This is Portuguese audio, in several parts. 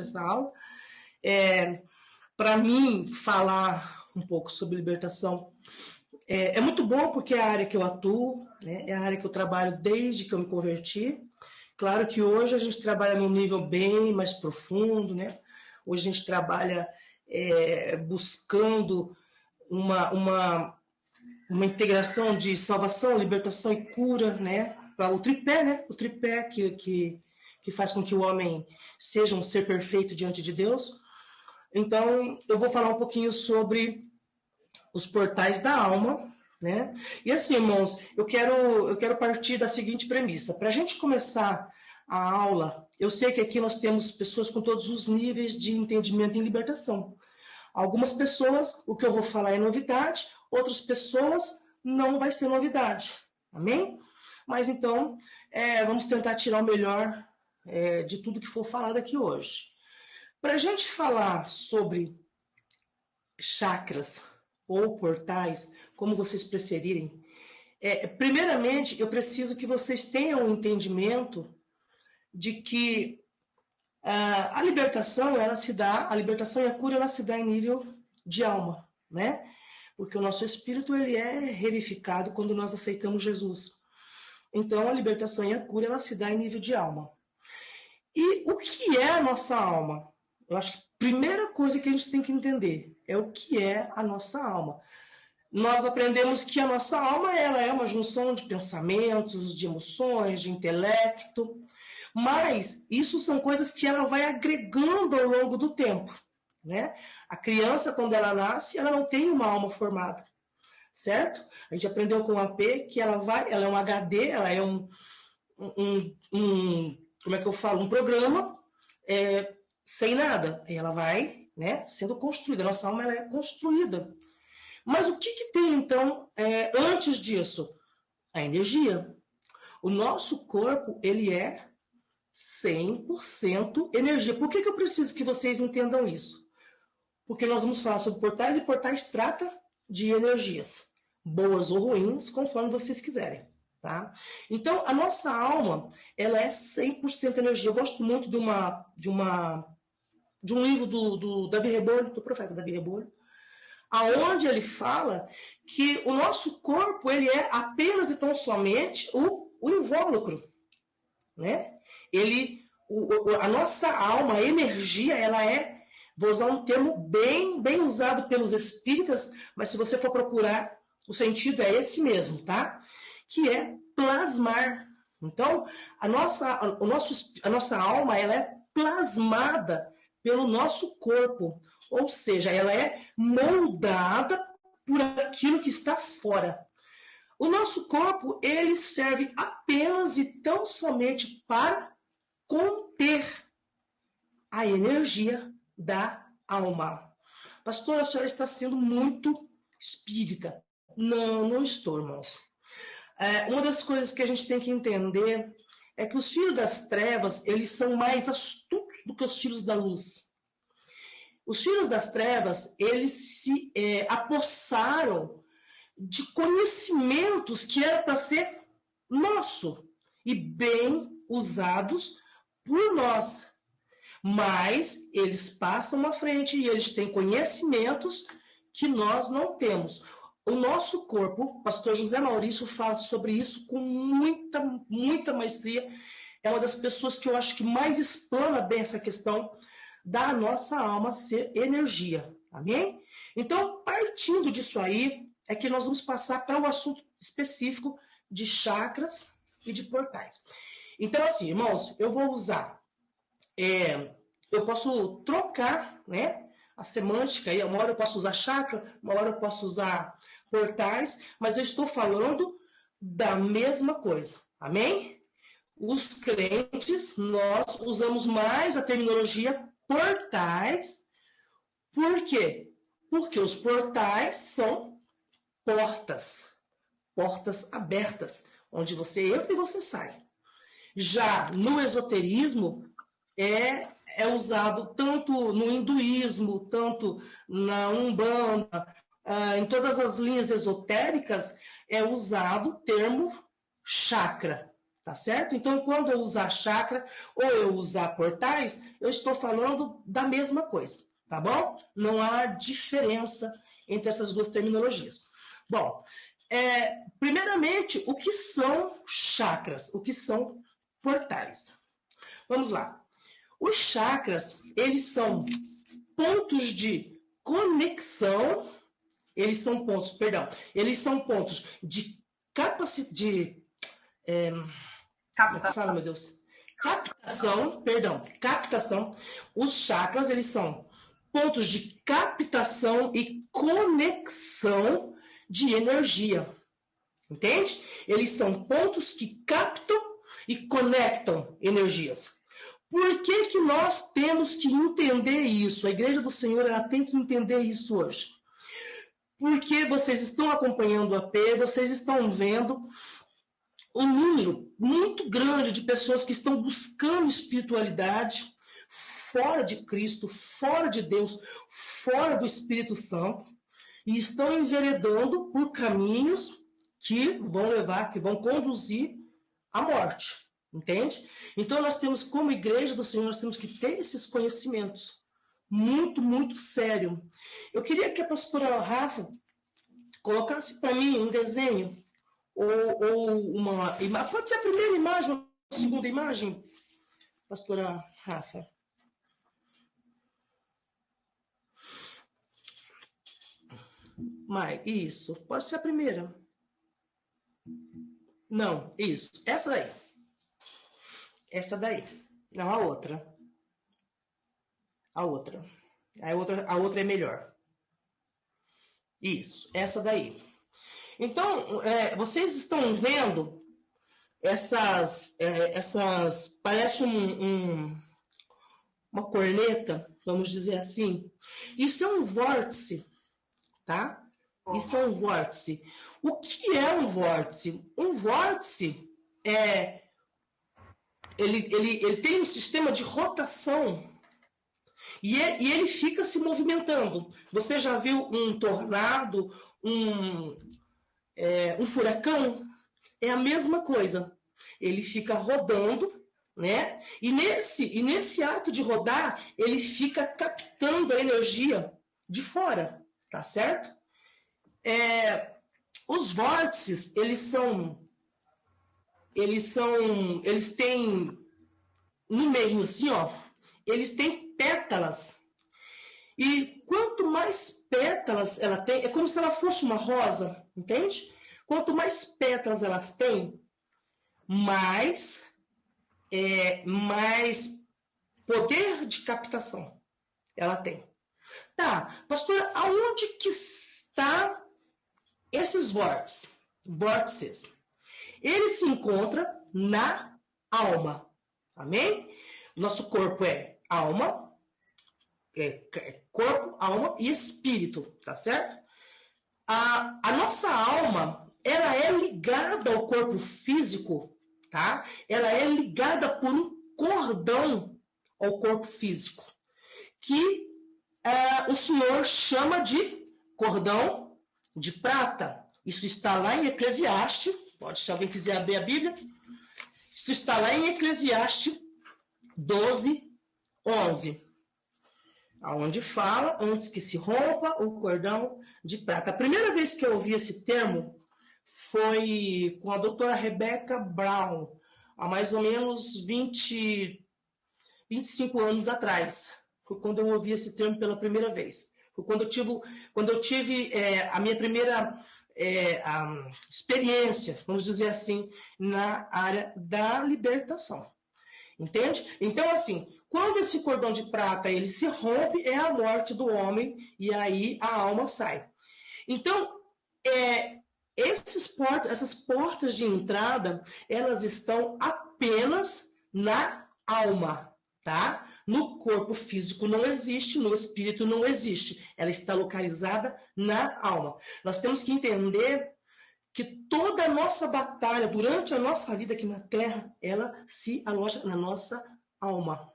essa aula. Para mim, falar um pouco sobre libertação é muito bom, porque é a área que eu atuo, né? É a área que eu trabalho desde que eu me converti. Claro que hoje a gente trabalha num nível bem mais profundo, né? Hoje a gente trabalha buscando uma integração de salvação, libertação e cura, né? Para o tripé, né? O tripé que faz com que o homem seja um ser perfeito diante de Deus. Então, eu vou falar um pouquinho sobre os portais da alma, né? E assim, irmãos, eu quero partir da seguinte premissa. Para a gente começar a aula, eu sei que aqui nós temos pessoas com todos os níveis de entendimento em libertação. Algumas pessoas, o que eu vou falar é novidade, outras pessoas não vai ser novidade. Amém? Mas então, vamos tentar tirar o melhor de tudo que for falado aqui hoje. Para a gente falar sobre chakras ou portais, como vocês preferirem, primeiramente eu preciso que vocês tenham um entendimento de que a libertação a libertação e a cura ela se dá em nível de alma, né? Porque o nosso espírito ele é revivificado quando nós aceitamos Jesus. Então a libertação e a cura ela se dá em nível de alma. E o que é a nossa alma? Eu acho que a primeira coisa que a gente tem que entender é o que é a nossa alma. Nós aprendemos que a nossa alma ela é uma junção de pensamentos, de emoções, de intelecto, mas isso são coisas que ela vai agregando ao longo do tempo, né? A criança, quando ela nasce, ela não tem uma alma formada, certo? A gente aprendeu com a AP que ela é um HD, ela é como é que eu falo? Um programa sem nada. Aí ela vai, né, sendo construída. A nossa alma ela é construída. Mas o que tem, então, antes disso? A energia. O nosso corpo, ele é 100% energia. Por que eu preciso que vocês entendam isso? Porque nós vamos falar sobre portais, e portais trata de energias, boas ou ruins, conforme vocês quiserem. Tá? Então, a nossa alma, ela é 100% energia. Eu gosto muito de um livro do Davi Rebolho, do profeta Davi Rebolho, aonde ele fala que o nosso corpo, ele é apenas e tão somente o invólucro, né? A nossa alma, a energia, ela vou usar um termo bem usado pelos espíritas, mas se você for procurar, o sentido é esse mesmo, tá? Que é plasmar. Então, a nossa alma, ela é plasmada pelo nosso corpo, ou seja, ela é moldada por aquilo que está fora. O nosso corpo, ele serve apenas e tão somente para conter a energia da alma. Pastor, a senhora está sendo muito espírita. Não estou, irmãos. Uma das coisas que a gente tem que entender é que os filhos das trevas, eles são mais astutos do que os filhos da luz. Os filhos das trevas, eles se apossaram de conhecimentos que era para ser nosso e bem usados por nós. Mas eles passam à frente e eles têm conhecimentos que nós não temos. O nosso corpo, o pastor José Maurício fala sobre isso com muita maestria. É uma das pessoas que eu acho que mais explana bem essa questão da nossa alma ser energia. Amém? Então, partindo disso aí, é que nós vamos passar para o assunto específico de chakras e de portais. Então, assim, irmãos, eu vou usar... eu posso trocar, né, a semântica. Uma hora eu posso usar chakra, uma hora eu posso usar portais, mas eu estou falando da mesma coisa. Amém? Os crentes, nós usamos mais a terminologia portais. Por quê? Porque os portais são portas abertas, onde você entra e você sai. Já no esoterismo, é usado tanto no hinduísmo, tanto na Umbanda, em todas as linhas esotéricas, é usado o termo chakra. Tá certo? Então, quando eu usar chakra ou eu usar portais, eu estou falando da mesma coisa, tá bom? Não há diferença entre essas duas terminologias. Bom, primeiramente, o que são chakras? O que são portais? Vamos lá. Os chakras, eles são pontos de conexão, eles são pontos de capacidade, como fala, meu Deus? Captação. Os chakras, eles são pontos de captação e conexão de energia. Entende? Eles são pontos que captam e conectam energias. Por que que nós temos que entender isso? A Igreja do Senhor, ela tem que entender isso hoje. Porque vocês estão acompanhando o AP, vocês estão vendo um número muito grande de pessoas que estão buscando espiritualidade fora de Cristo, fora de Deus, fora do Espírito Santo, e estão enveredando por caminhos que vão conduzir à morte, entende? Então nós temos, como Igreja do Senhor, nós temos que ter esses conhecimentos, muito, muito sério. Eu queria que a pastora Rafa colocasse para mim um desenho, ou uma imagem. Pode ser a primeira imagem ou a segunda imagem, pastora Rafa? Isso. Pode ser a primeira. Não, isso. Essa daí. Essa daí. Não, a outra. A outra é melhor. Isso, essa daí. Então, vocês estão vendo essas parece uma corneta, vamos dizer assim. Isso é um vórtice, tá? Isso é um vórtice. O que é um vórtice? Um vórtice ele tem um sistema de rotação e ele fica se movimentando. Você já viu um tornado, um furacão? É a mesma coisa. Ele fica rodando, né? E nesse ato de rodar, ele fica captando a energia de fora, tá certo? Os vórtices, eles têm no meio assim, ó, eles têm pétalas. E quanto mais pétalas ela tem, é como se ela fosse uma rosa, entende? Quanto mais pétalas elas têm, mais poder de captação ela tem. Tá, pastora, aonde que está esses vórtices? Ele se encontra na alma. Amém? Nosso corpo é alma, corpo, alma e espírito, tá certo? A nossa alma, ela é ligada ao corpo físico, tá? Ela é ligada por um cordão ao corpo físico, que o Senhor chama de cordão de prata. Isso está lá em Eclesiastes. Se alguém quiser abrir a Bíblia. Isso está lá em Eclesiastes 12:11. Onde fala, antes que se rompa o cordão de prata. A primeira vez que eu ouvi esse termo foi com a doutora Rebecca Brown, há mais ou menos 25 anos atrás. Foi quando eu ouvi esse termo pela primeira vez. Foi quando eu tive a minha primeira experiência, vamos dizer assim, na área da libertação. Entende? Então, assim, quando esse cordão de prata ele se rompe, é a morte do homem e aí a alma sai. Então, essas portas de entrada, elas estão apenas na alma, tá? No corpo físico não existe, no espírito não existe. Ela está localizada na alma. Nós temos que entender que toda a nossa batalha durante a nossa vida aqui na Terra, ela se aloja na nossa alma.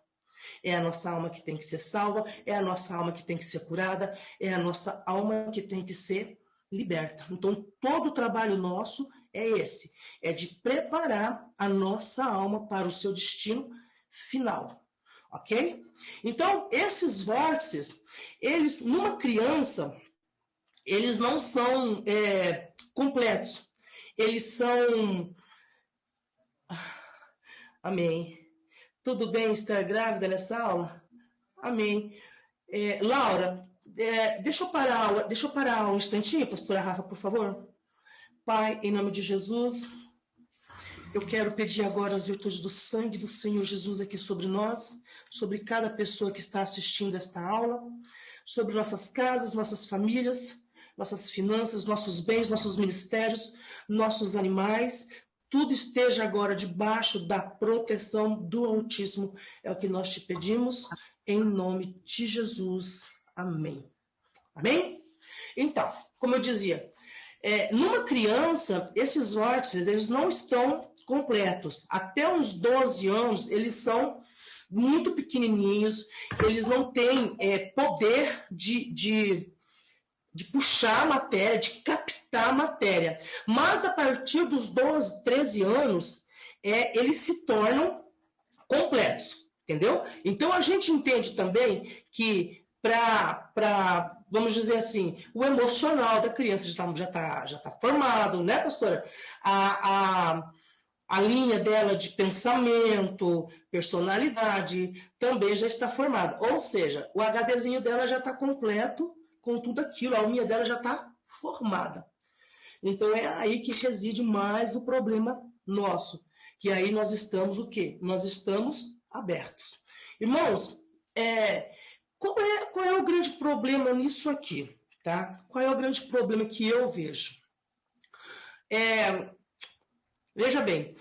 É a nossa alma que tem que ser salva, é a nossa alma que tem que ser curada, é a nossa alma que tem que ser liberta. Então, todo o trabalho nosso é esse, é de preparar a nossa alma para o seu destino final, ok? Então, esses vórtices, eles, numa criança, eles não são completos, eles são... Amém. Tudo bem estar grávida nessa aula? Amém. Laura, deixa eu parar um instantinho, pastora Rafa, por favor. Pai, em nome de Jesus, eu quero pedir agora as virtudes do sangue do Senhor Jesus aqui sobre nós, sobre cada pessoa que está assistindo esta aula, sobre nossas casas, nossas famílias, nossas finanças, nossos bens, nossos ministérios, nossos animais, tudo esteja agora debaixo da proteção do Altíssimo. É o que nós te pedimos, em nome de Jesus. Amém. Amém? Então, como eu dizia, numa criança, esses vórtices, eles não estão completos. Até uns 12 anos, eles são muito pequenininhos, eles não têm poder de puxar a matéria, de captar a matéria. Mas a partir dos 12, 13 anos, eles se tornam completos, entendeu? Então a gente entende também que para, vamos dizer assim, o emocional da criança já tá formado, né, pastora? A linha dela de pensamento, personalidade, também já está formada. Ou seja, o HDzinho dela já está completo com tudo aquilo, a alminha dela já está formada. Então é aí que reside mais o problema nosso, que aí nós estamos o quê? Nós estamos abertos. Irmãos, qual é o grande problema nisso aqui? Tá? Qual é o grande problema que eu vejo? Veja bem,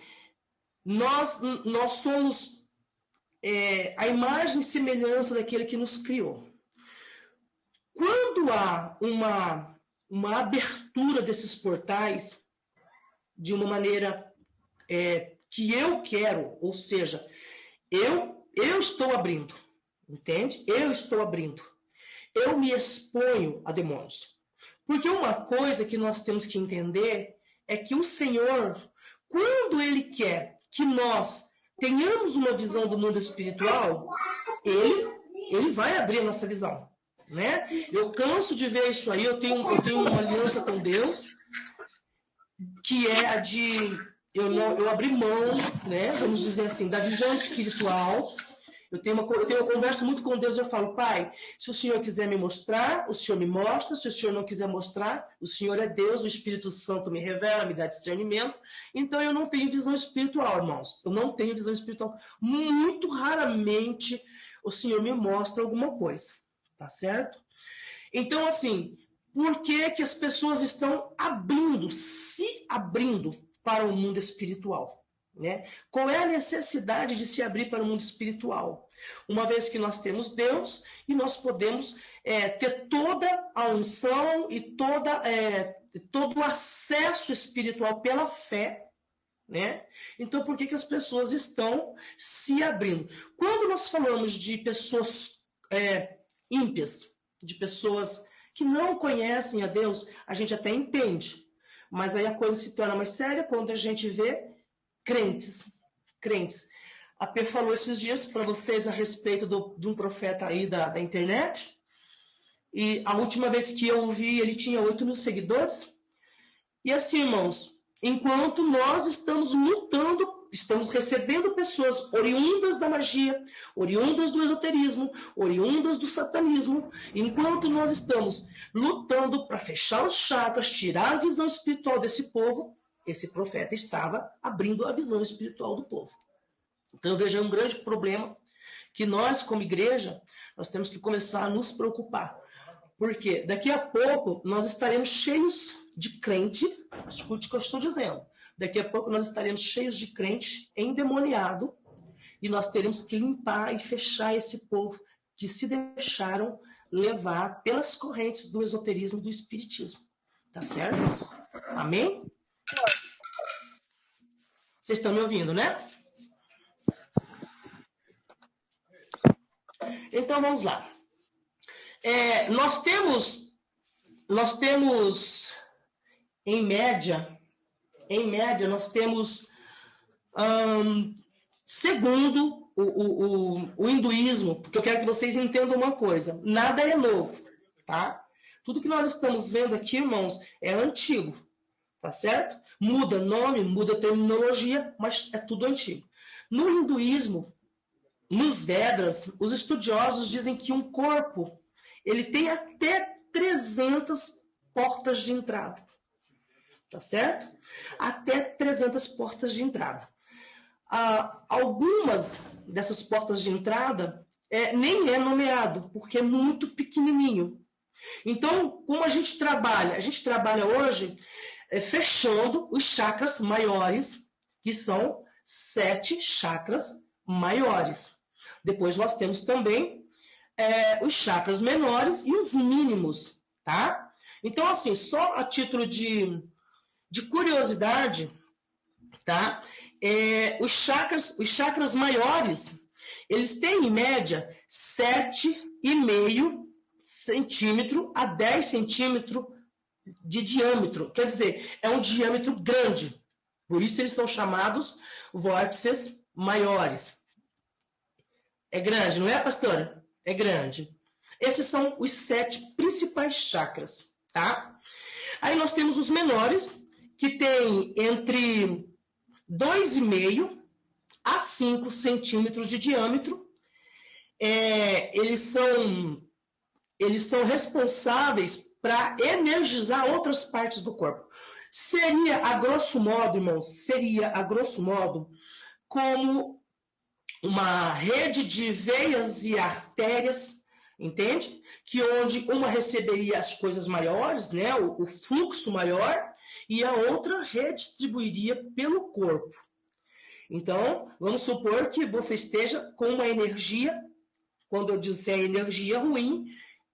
nós somos a imagem e semelhança daquele que nos criou. Quando há uma abertura desses portais de uma maneira que eu quero, ou seja, eu estou abrindo, entende? Eu estou abrindo. Eu me exponho a demônios. Porque uma coisa que nós temos que entender é que o Senhor, quando Ele quer que nós tenhamos uma visão do mundo espiritual, Ele vai abrir a nossa visão. Né? Eu canso de ver isso aí. Eu tenho uma aliança com Deus que é a de eu abrir mão, né? Vamos dizer assim, da visão espiritual. Eu converso muito com Deus. Eu falo, Pai, se o Senhor quiser me mostrar, o Senhor me mostra. Se o Senhor não quiser mostrar, o Senhor é Deus. O Espírito Santo me revela, me dá discernimento. Então eu não tenho visão espiritual, irmãos. Eu não tenho visão espiritual. Muito raramente o Senhor me mostra alguma coisa. Tá certo? Então, assim, por que as pessoas estão se abrindo para o mundo espiritual? Né? Qual é a necessidade de se abrir para o mundo espiritual? Uma vez que nós temos Deus e nós podemos ter toda a unção e todo o acesso espiritual pela fé, né? Então, por que as pessoas estão se abrindo? Quando nós falamos de pessoas ímpias, de pessoas que não conhecem a Deus, a gente até entende. Mas aí a coisa se torna mais séria quando a gente vê crentes. A P falou esses dias para vocês a respeito de um profeta aí da internet. E a última vez que eu vi, ele tinha 8 mil seguidores. E assim, irmãos, enquanto nós estamos lutando, estamos recebendo pessoas oriundas da magia, oriundas do esoterismo, oriundas do satanismo, enquanto nós estamos lutando para fechar os chakras, tirar a visão espiritual desse povo, esse profeta estava abrindo a visão espiritual do povo. Então eu vejo um grande problema que nós, como igreja, nós temos que começar a nos preocupar. Porque daqui a pouco nós estaremos cheios de crente, escute o que eu estou dizendo, daqui a pouco nós estaremos cheios de crente endemoniado e nós teremos que limpar e fechar esse povo que se deixaram levar pelas correntes do esoterismo e do espiritismo. Tá certo? Amém? Vocês estão me ouvindo, né? Então vamos lá. Nós temos em média Em média, nós temos, segundo o hinduísmo, porque eu quero que vocês entendam uma coisa, nada é novo, tá? Tudo que nós estamos vendo aqui, irmãos, é antigo, tá certo? Muda nome, muda terminologia, mas é tudo antigo. No hinduísmo, nos Vedas, os estudiosos dizem que um corpo, ele tem até 300 portas de entrada, tá certo? Até 300 portas de entrada. Algumas dessas portas de entrada nem é nomeado, porque é muito pequenininho. Então, como a gente trabalha? A gente trabalha hoje fechando os chakras maiores, que são 7 chakras maiores. Depois nós temos também os chakras menores e os mínimos, tá? Então, assim, só a título de curiosidade, tá? Os chakras maiores, eles têm, em média, 7,5 centímetro a 10 centímetros de diâmetro. Quer dizer, é um diâmetro grande. Por isso eles são chamados vórtices maiores. É grande, não é, pastora? É grande. Esses são os 7 principais chakras, tá? Aí nós temos os menores, que tem entre 2,5 a 5 centímetros de diâmetro. Eles são responsáveis para energizar outras partes do corpo. Seria, a grosso modo, irmãos, como uma rede de veias e artérias, entende? Que onde uma receberia as coisas maiores, né, o fluxo maior, e a outra redistribuiria pelo corpo. Então, vamos supor que você esteja com uma energia, quando eu disser energia ruim,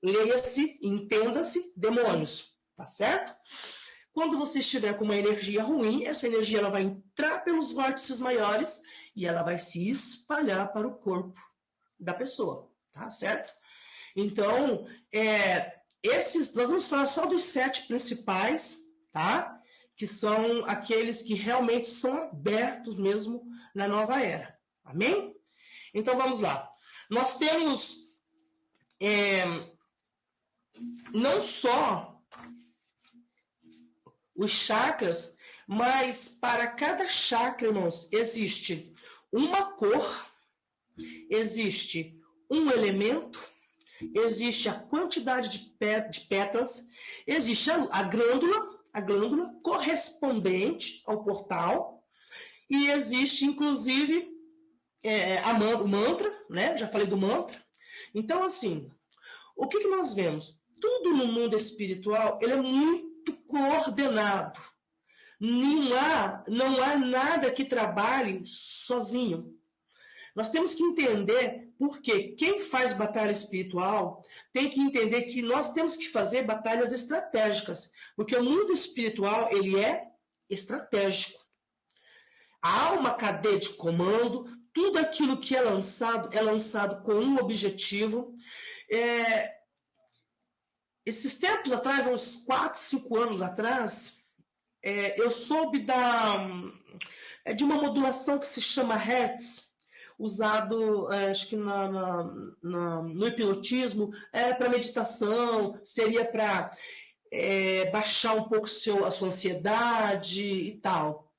leia-se, entenda-se, demônios, tá certo? Quando você estiver com uma energia ruim, essa energia ela vai entrar pelos vórtices maiores e ela vai se espalhar para o corpo da pessoa, tá certo? Então, nós vamos falar só dos 7 principais, tá? Que são aqueles que realmente são abertos mesmo na nova era. Amém? Então, vamos lá. Nós temos não só os chakras, mas para cada chakra, irmãos, existe uma cor, existe um elemento, existe a quantidade de pétalas, existe a glândula correspondente ao portal, e existe, inclusive, o mantra, né? Já falei do mantra. Então, assim, o que nós vemos? Tudo no mundo espiritual, ele é muito coordenado. Não há nada que trabalhe sozinho. Nós temos que entender porque quem faz batalha espiritual tem que entender que nós temos que fazer batalhas estratégicas, porque o mundo espiritual ele é estratégico. Há uma cadeia de comando, tudo aquilo que é lançado com um objetivo. Esses tempos atrás, uns 4, 5 anos atrás, eu soube de uma modulação que se chama Hertz, usado, acho que no hipnotismo, para meditação, seria para baixar um pouco a sua ansiedade e tal.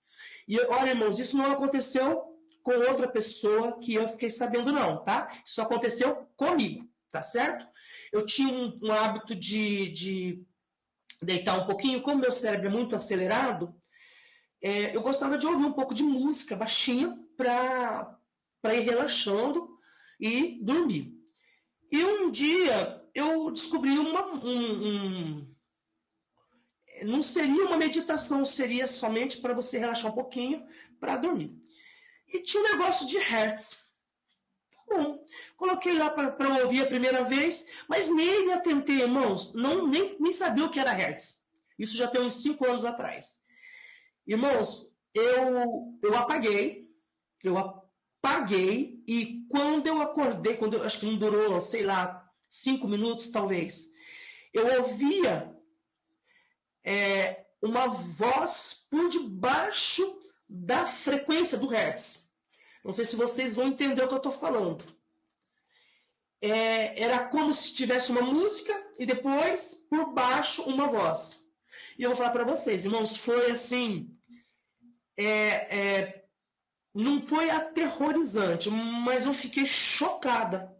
E olha, irmãos, isso não aconteceu com outra pessoa que eu fiquei sabendo, não, tá? Isso aconteceu comigo, tá certo? Eu tinha um hábito de deitar um pouquinho, como meu cérebro é muito acelerado, eu gostava de ouvir um pouco de música baixinho para ir relaxando e dormir. E um dia eu descobri não seria uma meditação, seria somente para você relaxar um pouquinho para dormir. E tinha um negócio de Hertz. Tá bom, coloquei lá para ouvir a primeira vez, mas nem me atentei, irmãos, nem sabia o que era Hertz. Isso já tem uns 5 anos atrás. Irmãos, eu apaguei, e quando eu acordei, acho que não durou, sei lá, 5 minutos talvez, eu ouvia uma voz por debaixo da frequência do hertz. Não sei se vocês vão entender o que eu estou falando. Era como se tivesse uma música e depois, por baixo, uma voz. E eu vou falar para vocês, irmãos, foi assim... não foi aterrorizante, mas eu fiquei chocada.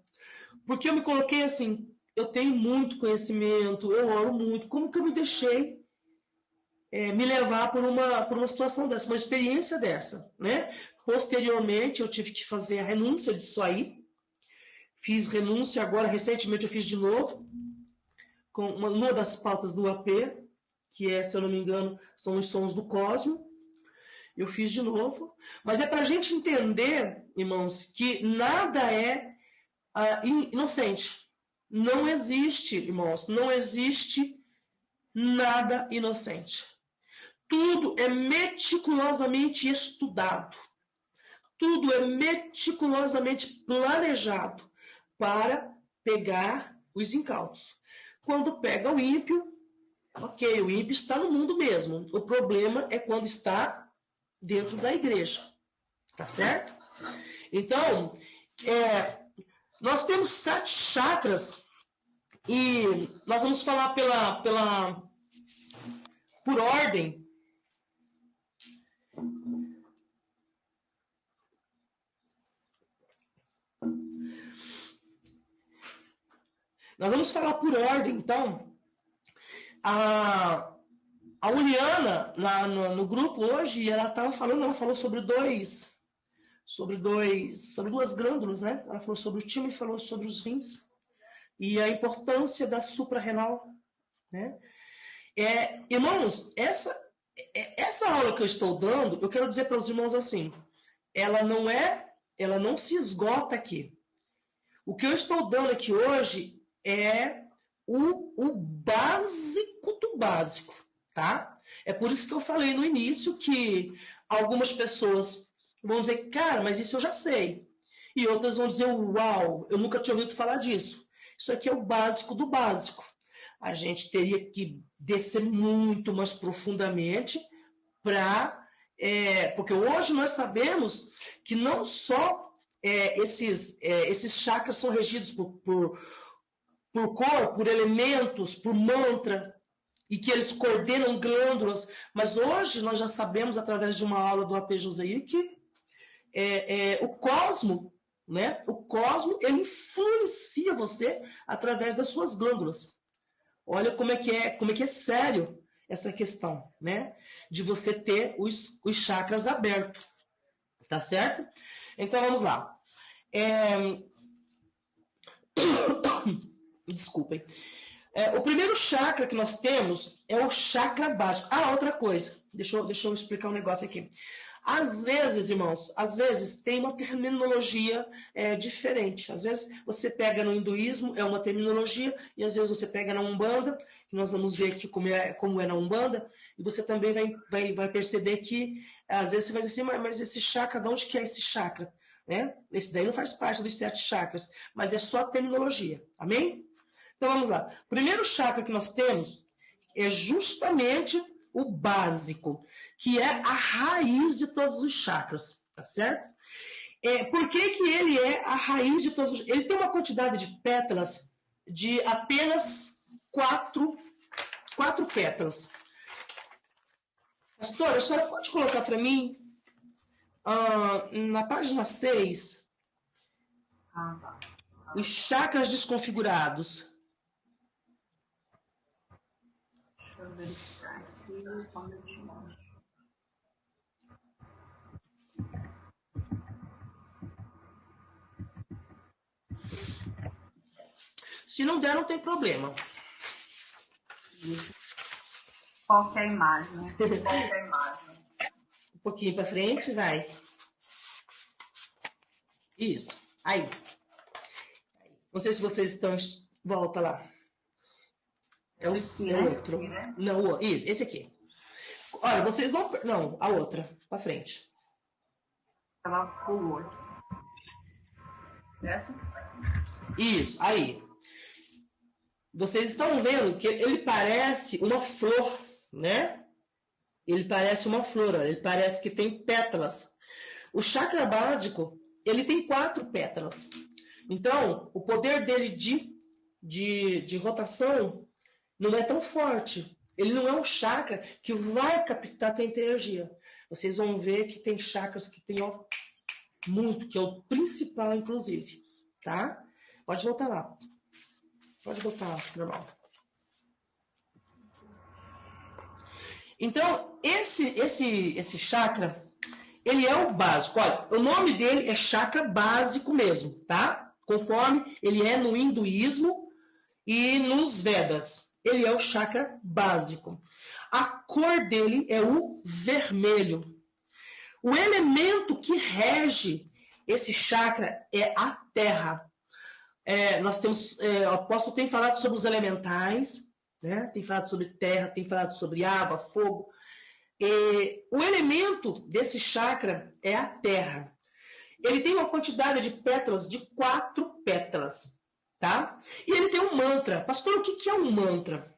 Porque eu me coloquei assim, eu tenho muito conhecimento, eu oro muito, como que eu me deixei me levar por uma situação dessa, uma experiência dessa, né? Posteriormente, eu tive que fazer a renúncia disso aí. Fiz renúncia agora, recentemente eu fiz de novo, com uma das pautas do AP, que se eu não me engano, são os sons do cosmo. Eu fiz de novo. Mas é para a gente entender, irmãos, que nada é inocente. Não existe, irmãos, não existe nada inocente. Tudo é meticulosamente estudado. Tudo é meticulosamente planejado para pegar os incautos. Quando pega o ímpio, ok, o ímpio está no mundo mesmo. O problema é quando está dentro da igreja. Tá certo? Então, nós temos 7 chakras e nós vamos falar por ordem. Nós vamos falar por ordem, então. A Uliana, lá no grupo hoje, ela falou sobre duas glândulas, né? Ela falou sobre o timo e falou sobre os rins. E a importância da suprarrenal, né? Irmãos, essa aula que eu estou dando, eu quero dizer para os irmãos assim, ela não se esgota aqui. O que eu estou dando aqui hoje é o básico do básico, tá? É por isso que eu falei no início que algumas pessoas vão dizer, cara, mas isso eu já sei. E outras vão dizer, uau, eu nunca tinha ouvido falar disso. Isso aqui é o básico do básico. A gente teria que descer muito mais profundamente porque hoje nós sabemos que não só esses chakras são regidos por cor, por elementos, por mantra, e que eles coordenam glândulas, mas hoje nós já sabemos, através de uma aula do AP Joseir, que o cosmo, né? O cosmo, ele influencia você através das suas glândulas. Olha como é que é sério essa questão, né? De você ter os chakras abertos, tá certo? Então, vamos lá. Desculpem. O primeiro chakra que nós temos é o chakra básico. Outra coisa. Deixa eu explicar um negócio aqui. Às vezes, irmãos, tem uma terminologia diferente. Às vezes você pega no hinduísmo, é uma terminologia, e às vezes você pega na Umbanda, que nós vamos ver aqui como é na Umbanda, e você também vai perceber que, às vezes você vai dizer assim, mas esse chakra, de onde que é esse chakra? Né? Esse daí não faz parte dos 7 chakras, mas é só terminologia. Amém? Então vamos lá. O primeiro chakra que nós temos é justamente o básico, que é a raiz de todos os chakras, tá certo? Por que ele é a raiz de todos os... Ele tem uma quantidade de pétalas de apenas 4 pétalas. Pastora, a senhora pode colocar para mim na página 6 os chakras desconfigurados. Deixa eu verificar aqui quando eu te mostro. Se não der, não tem problema. Qualquer imagem. Um pouquinho para frente, vai. Isso. Aí. Não sei se vocês estão... Volta lá. É o outro. Aqui, né? Não, isso, esse aqui. Olha, vocês não... Não, a outra. Para frente. Ela pulou aqui. Essa? Isso, aí. Vocês estão vendo que ele parece uma flor, né? Ele parece uma flor, ele parece que tem pétalas. O chakra básico, ele tem 4 pétalas. Então, o poder dele de rotação não é tão forte. Ele não é um chakra que vai captar tanta energia. Vocês vão ver que tem chakras que tem muito, que é o principal, inclusive. Tá? Pode voltar lá. Pode voltar, normal. Então, esse chakra, ele é o básico. Olha, o nome dele é chakra básico mesmo, tá? Conforme ele é no hinduísmo e nos Vedas. Ele é o chakra básico. A cor dele é o vermelho. O elemento que rege esse chakra é a terra. Nós temos, o apóstolo tem falado sobre os elementais, né? Tem falado sobre terra, tem falado sobre água, fogo. O elemento desse chakra é a terra. Ele tem uma quantidade de pétalas de 4 pétalas, tá? E ele tem um mantra. Pastor, o que é um mantra?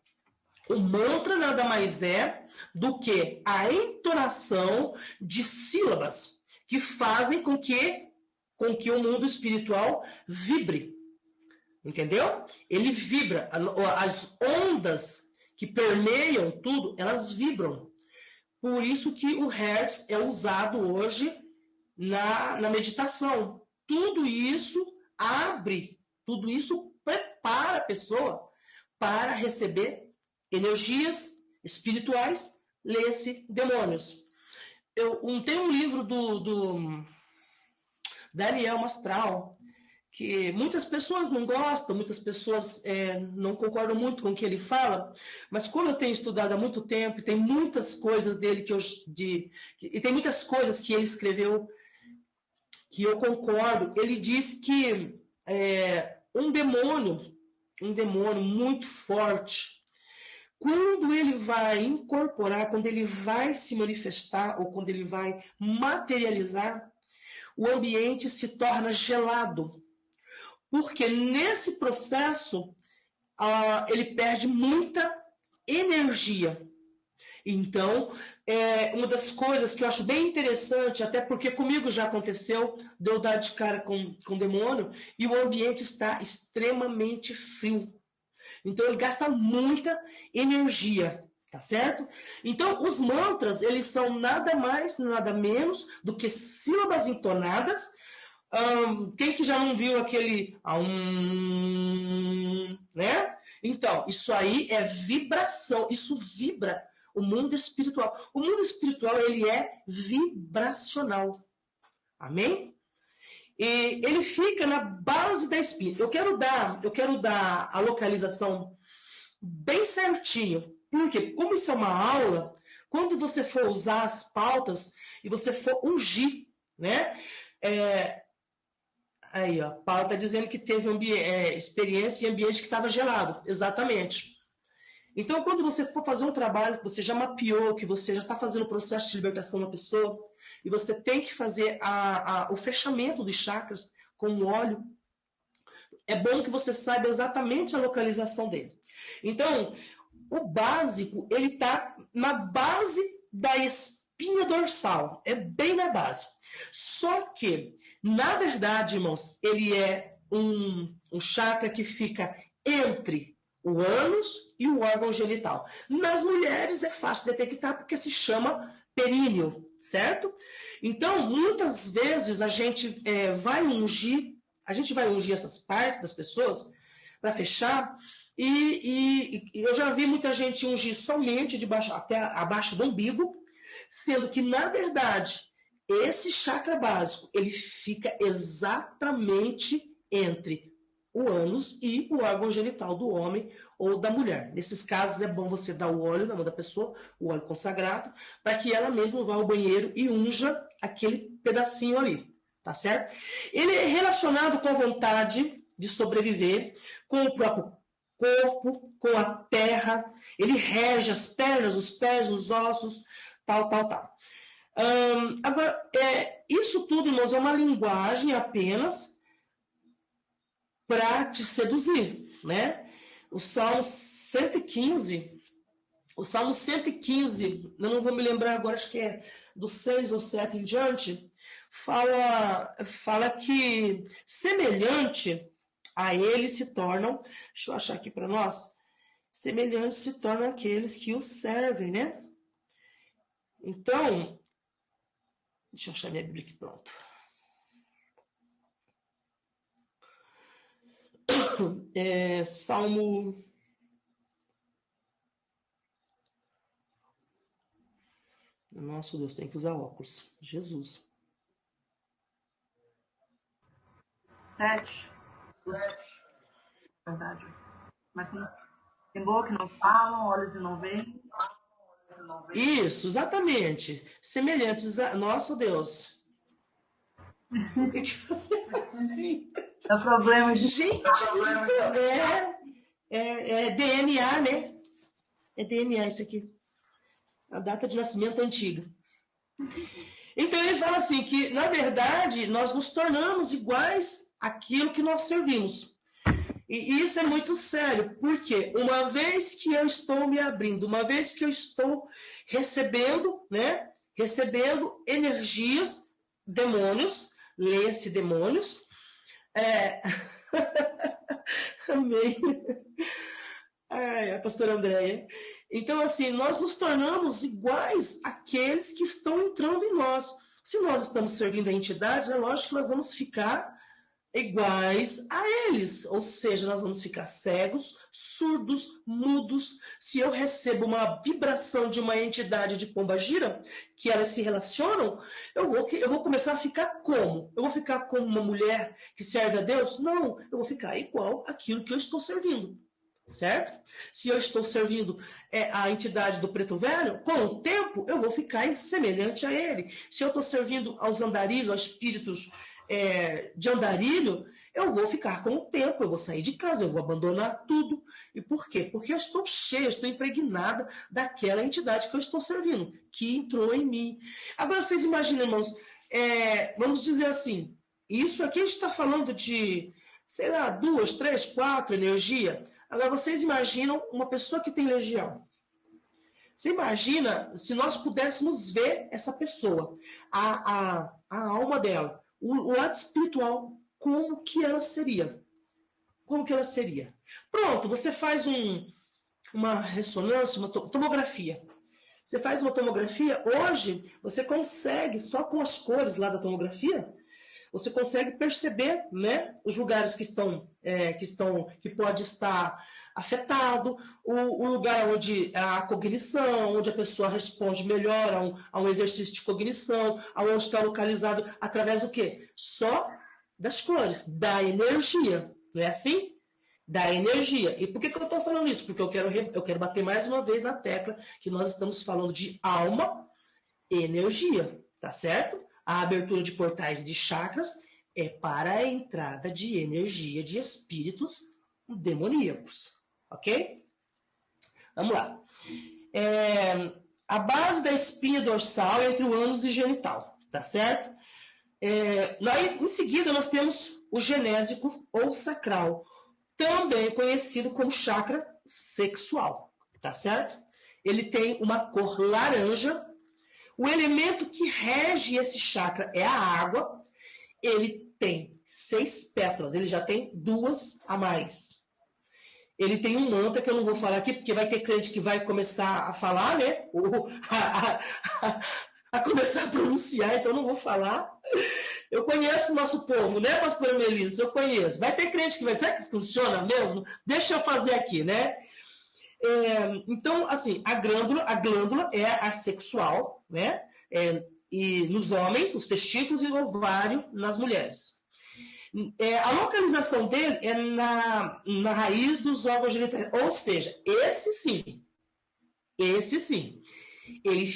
O mantra nada mais é do que a entonação de sílabas que fazem com que o mundo espiritual vibre. Entendeu? Ele vibra. As ondas que permeiam tudo, elas vibram. Por isso que o Hertz é usado hoje na meditação. Tudo isso abre, tudo isso prepara a pessoa para receber energias espirituais, lê-se demônios. Tem um livro do Daniel Mastral, que muitas pessoas não gostam, muitas pessoas não concordam muito com o que ele fala, mas como eu tenho estudado há muito tempo, tem muitas coisas dele e tem muitas coisas que ele escreveu que eu concordo. Ele diz que um demônio muito forte, quando ele vai incorporar, quando ele vai se manifestar ou quando ele vai materializar, o ambiente se torna gelado. Porque nesse processo, ele perde muita energia. Então, uma das coisas que eu acho bem interessante, até porque comigo já aconteceu, de eu dar de cara com o demônio, e o ambiente está extremamente frio. Então, ele gasta muita energia, tá certo? Então, os mantras, eles são nada mais, nada menos do que sílabas entonadas. Quem que já não viu aquele né? Então, isso aí é vibração, isso vibra o mundo espiritual. O mundo espiritual, ele é vibracional. Amém? E ele fica na base da espinha. Eu quero dar a localização bem certinho. Porque, como isso é uma aula, quando você for usar as pautas e você for ungir, né? Aí, ó, Paulo está dizendo que teve experiência em ambiente que estava gelado. Exatamente. Então, quando você for fazer um trabalho que você já mapeou, que você já está fazendo o processo de libertação da pessoa, e você tem que fazer o fechamento dos chakras com o óleo, é bom que você saiba exatamente a localização dele. Então, o básico, ele está na base da espinha dorsal. É bem na base. Só que, na verdade, irmãos, ele é um chakra que fica entre o ânus e o órgão genital. Nas mulheres é fácil detectar porque se chama períneo, certo? Então, muitas vezes a gente vai ungir essas partes das pessoas para fechar, e eu já vi muita gente ungir somente até abaixo do umbigo, sendo que, na verdade, esse chakra básico, ele fica exatamente entre o ânus e o órgão genital do homem ou da mulher. Nesses casos, é bom você dar o óleo na mão da pessoa, o óleo consagrado, para que ela mesma vá ao banheiro e unja aquele pedacinho ali, tá certo? Ele é relacionado com a vontade de sobreviver, com o próprio corpo, com a terra. Ele rege as pernas, os pés, os ossos, tal. Agora, isso tudo, irmãos, é uma linguagem apenas para te seduzir, né? O Salmo 115, O Salmo 115, eu não vou me lembrar agora, acho que é do 6 ou 7 em diante, fala que semelhante a ele se tornam, deixa eu achar aqui para nós, semelhantes se tornam aqueles que o servem, né? Então, deixa eu achar minha Bíblia aqui, pronto. Salmo... Nossa, Deus, tem que usar óculos. Jesus. 7. Verdade. Mas tem boca que não falam, olhos e não veem. Isso, exatamente. Semelhantes a... Nossa, Deus. Tem que fazer assim. É problema de... Gente, isso é DNA, né? É DNA isso aqui. A data de nascimento antiga. Então ele fala assim, que na verdade nós nos tornamos iguais àquilo que nós servimos. E isso é muito sério, porque uma vez que eu estou me abrindo, uma vez que eu estou recebendo, né? Recebendo energias, demônios, leia-se demônios. Amém. A pastora Andréia. Então, assim, nós nos tornamos iguais àqueles que estão entrando em nós. Se nós estamos servindo a entidades, é lógico que nós vamos ficar iguais a eles. Ou seja, nós vamos ficar cegos, surdos, mudos. Se eu recebo uma vibração de uma entidade de pombagira, que elas se relacionam, eu vou começar a ficar como? Eu vou ficar como uma mulher que serve a Deus? Não, eu vou ficar igual àquilo que eu estou servindo. Certo? Se eu estou servindo a entidade do preto velho, com o tempo eu vou ficar semelhante a ele. Se eu estou servindo aos andarilhos, aos espíritos de andarilho, eu vou ficar com o tempo, eu vou sair de casa, eu vou abandonar tudo. E por quê? Porque eu estou cheia, estou impregnada daquela entidade que eu estou servindo, que entrou em mim. Agora vocês imaginam, irmãos, vamos dizer assim, isso aqui a gente está falando de, sei lá, 2, 3, 4 energia. Agora, vocês imaginam uma pessoa que tem legião. Você imagina se nós pudéssemos ver essa pessoa, a alma dela, o lado espiritual, como que ela seria? Como que ela seria? Pronto, você faz uma ressonância, uma tomografia. Você faz uma tomografia, hoje você consegue, só com as cores lá da tomografia, você consegue perceber, né, os lugares que pode estar afetado, o lugar onde a cognição, onde a pessoa responde melhor a um exercício de cognição, aonde está localizado através do quê? Só das cores, da energia, não é assim? Da energia. E por que eu estou falando isso? Porque eu quero bater mais uma vez na tecla que nós estamos falando de alma e energia, tá certo? A abertura de portais de chakras é para a entrada de energia de espíritos demoníacos. Ok? Vamos lá. A base da espinha dorsal é entre o ânus e genital, tá certo? Em seguida, nós temos o genésico ou sacral, também conhecido como chakra sexual, tá certo? Ele tem uma cor laranja. O elemento que rege esse chakra é a água. Ele tem 6 pétalas, ele já tem 2 a mais. Ele tem um mantra que eu não vou falar aqui, porque vai ter crente que vai começar a falar, né? A começar a pronunciar, então eu não vou falar. Eu conheço o nosso povo, né, pastora Melissa? Eu conheço. Vai ter crente que vai... Será que funciona mesmo? Deixa eu fazer aqui, né? Então, assim, a glândula é a sexual, né? E nos homens, os testículos e o ovário nas mulheres. A localização dele é na raiz dos órgãos genitais. Ou seja, esse sim, ele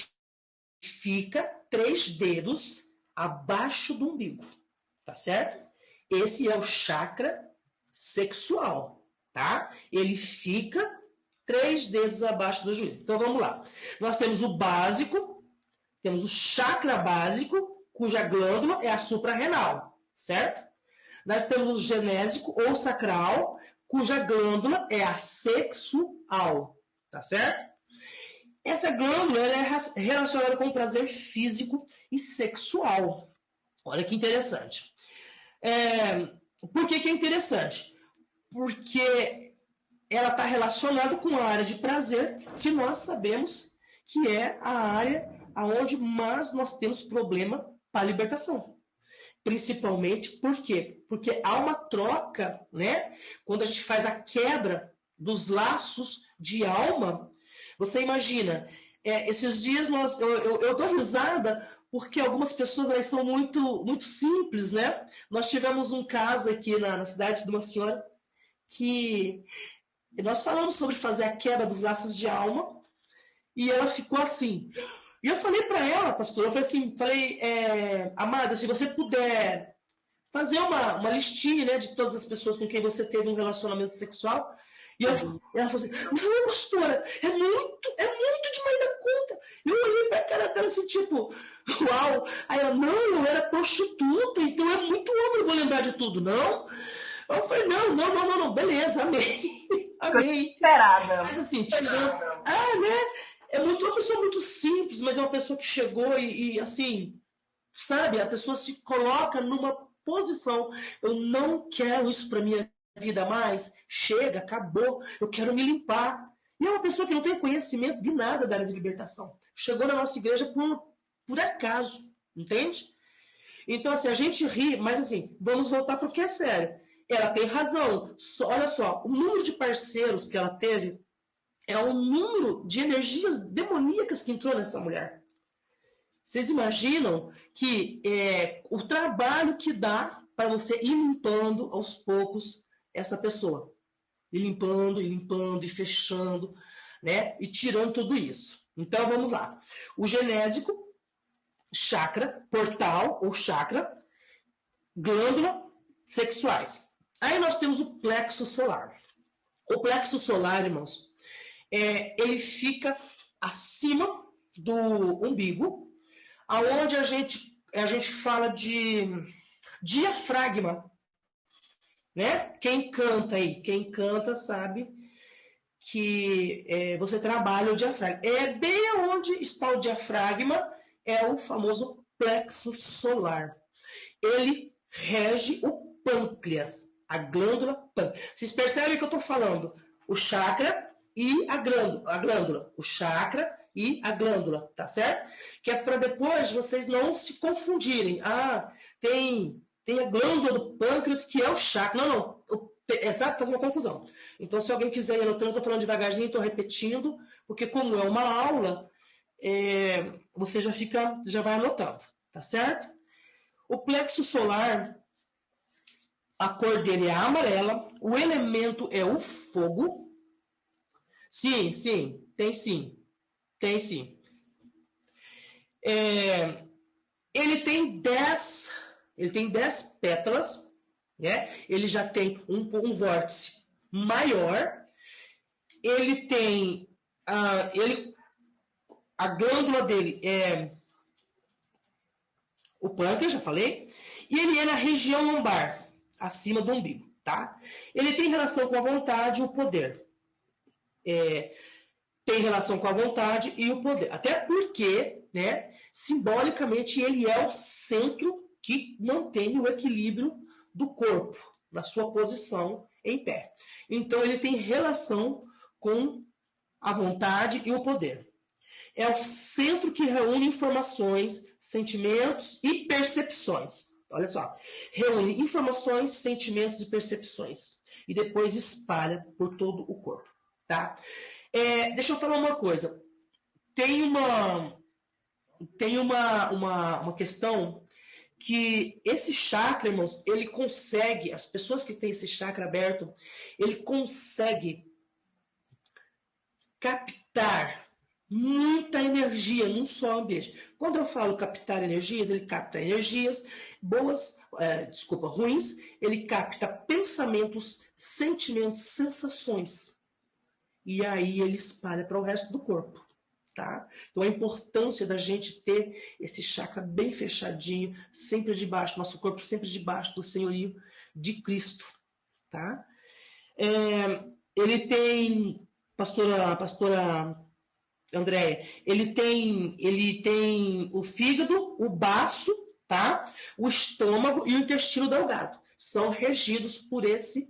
fica 3 dedos abaixo do umbigo, tá certo? Esse é o chakra sexual, tá? Ele fica 3 dedos abaixo do juízo. Então, vamos lá. Nós temos o básico, temos o chakra básico, cuja glândula é a suprarrenal, certo? Nós temos o genésico ou sacral, cuja glândula é a sexual, tá certo? Essa glândula ela é relacionada com o prazer físico e sexual. Olha que interessante. Por que é interessante? Porque ela está relacionada com a área de prazer, que nós sabemos que é a área onde mais nós temos problema para a libertação. Principalmente por quê? Porque há uma troca, né? Quando a gente faz a quebra dos laços de alma. Você imagina, esses dias eu dou risada porque algumas pessoas elas são muito simples, né? Nós tivemos um caso aqui na cidade de uma senhora que nós falamos sobre fazer a quebra dos laços de alma e ela ficou assim. E eu falei para ela, pastor, eu falei, amada, se você puder fazer uma listinha, né, de todas as pessoas com quem você teve um relacionamento sexual. E ela falou assim, não, pastora, é muito demais da conta. Eu olhei pra cara dela assim, tipo, uau. Aí ela, não, eu era prostituta, então é muito homem, eu vou lembrar de tudo, não? Eu falei, não, beleza, amei. Amei. Esperada. Mas assim, tirando. Né? É uma pessoa muito simples, mas é uma pessoa que chegou e assim, sabe, a pessoa se coloca numa posição, eu não quero isso para minha vida mais, chega, acabou, eu quero me limpar. E é uma pessoa que não tem conhecimento de nada da área de libertação. Chegou na nossa igreja por acaso, entende? Então, assim, a gente ri, mas assim, vamos voltar para o que é sério. Ela tem razão. Olha só, o número de parceiros que ela teve é o número de energias demoníacas que entrou nessa mulher. Vocês imaginam que o trabalho que dá para você ir limpando aos poucos essa pessoa? Ir limpando, e fechando, né? E tirando tudo isso. Então, vamos lá. O genésico, chakra, portal ou chakra, glândula, sexuais. Aí nós temos o plexo solar. O plexo solar, irmãos, ele fica acima do umbigo, aonde a gente fala de diafragma, né? Quem canta sabe que você trabalha o diafragma. É bem onde está o diafragma, é o famoso plexo solar. Ele rege o pâncreas, a glândula pâncreas. Vocês percebem que eu estou falando? O chakra e a glândula. O chakra e a glândula, tá certo? Que é para depois vocês não se confundirem. Tem a glândula do pâncreas que é o chakra. Não. Exato, faz uma confusão. Então, se alguém quiser ir anotando, eu estou falando devagarzinho, estou repetindo, porque como é uma aula, você já vai anotando, tá certo? O plexo solar, a cor dele é amarela, o elemento é o fogo. Sim, tem sim. Ele tem 10 pétalas, né? Ele já tem um vórtice maior. Ele tem a glândula dele é o pâncreas, já falei, e ele é na região lombar, acima do umbigo, tá? Ele tem relação com a vontade e o poder. Tem relação com a vontade e o poder. Até porque, né, simbolicamente, ele é o centro que mantém o equilíbrio do corpo, na sua posição em pé. Então, ele tem relação com a vontade e o poder. É o centro que reúne informações, sentimentos e percepções. Olha só. Reúne informações, sentimentos e percepções. E depois espalha por todo o corpo. Tá? Deixa eu falar uma coisa. Tem uma questão que esse chakra, irmãos, ele consegue, as pessoas que têm esse chakra aberto, ele consegue captar muita energia num só ambiente. Quando eu falo captar energias, ele capta energias ruins, ele capta pensamentos, sentimentos, sensações. E aí ele espalha para o resto do corpo. Tá? Então a importância da gente ter esse chakra bem fechadinho, sempre debaixo, nosso corpo sempre debaixo do senhorio de Cristo. Tá? Ele tem, pastora Andréia, ele tem o fígado, o baço, tá? O estômago e o intestino delgado. São regidos por esse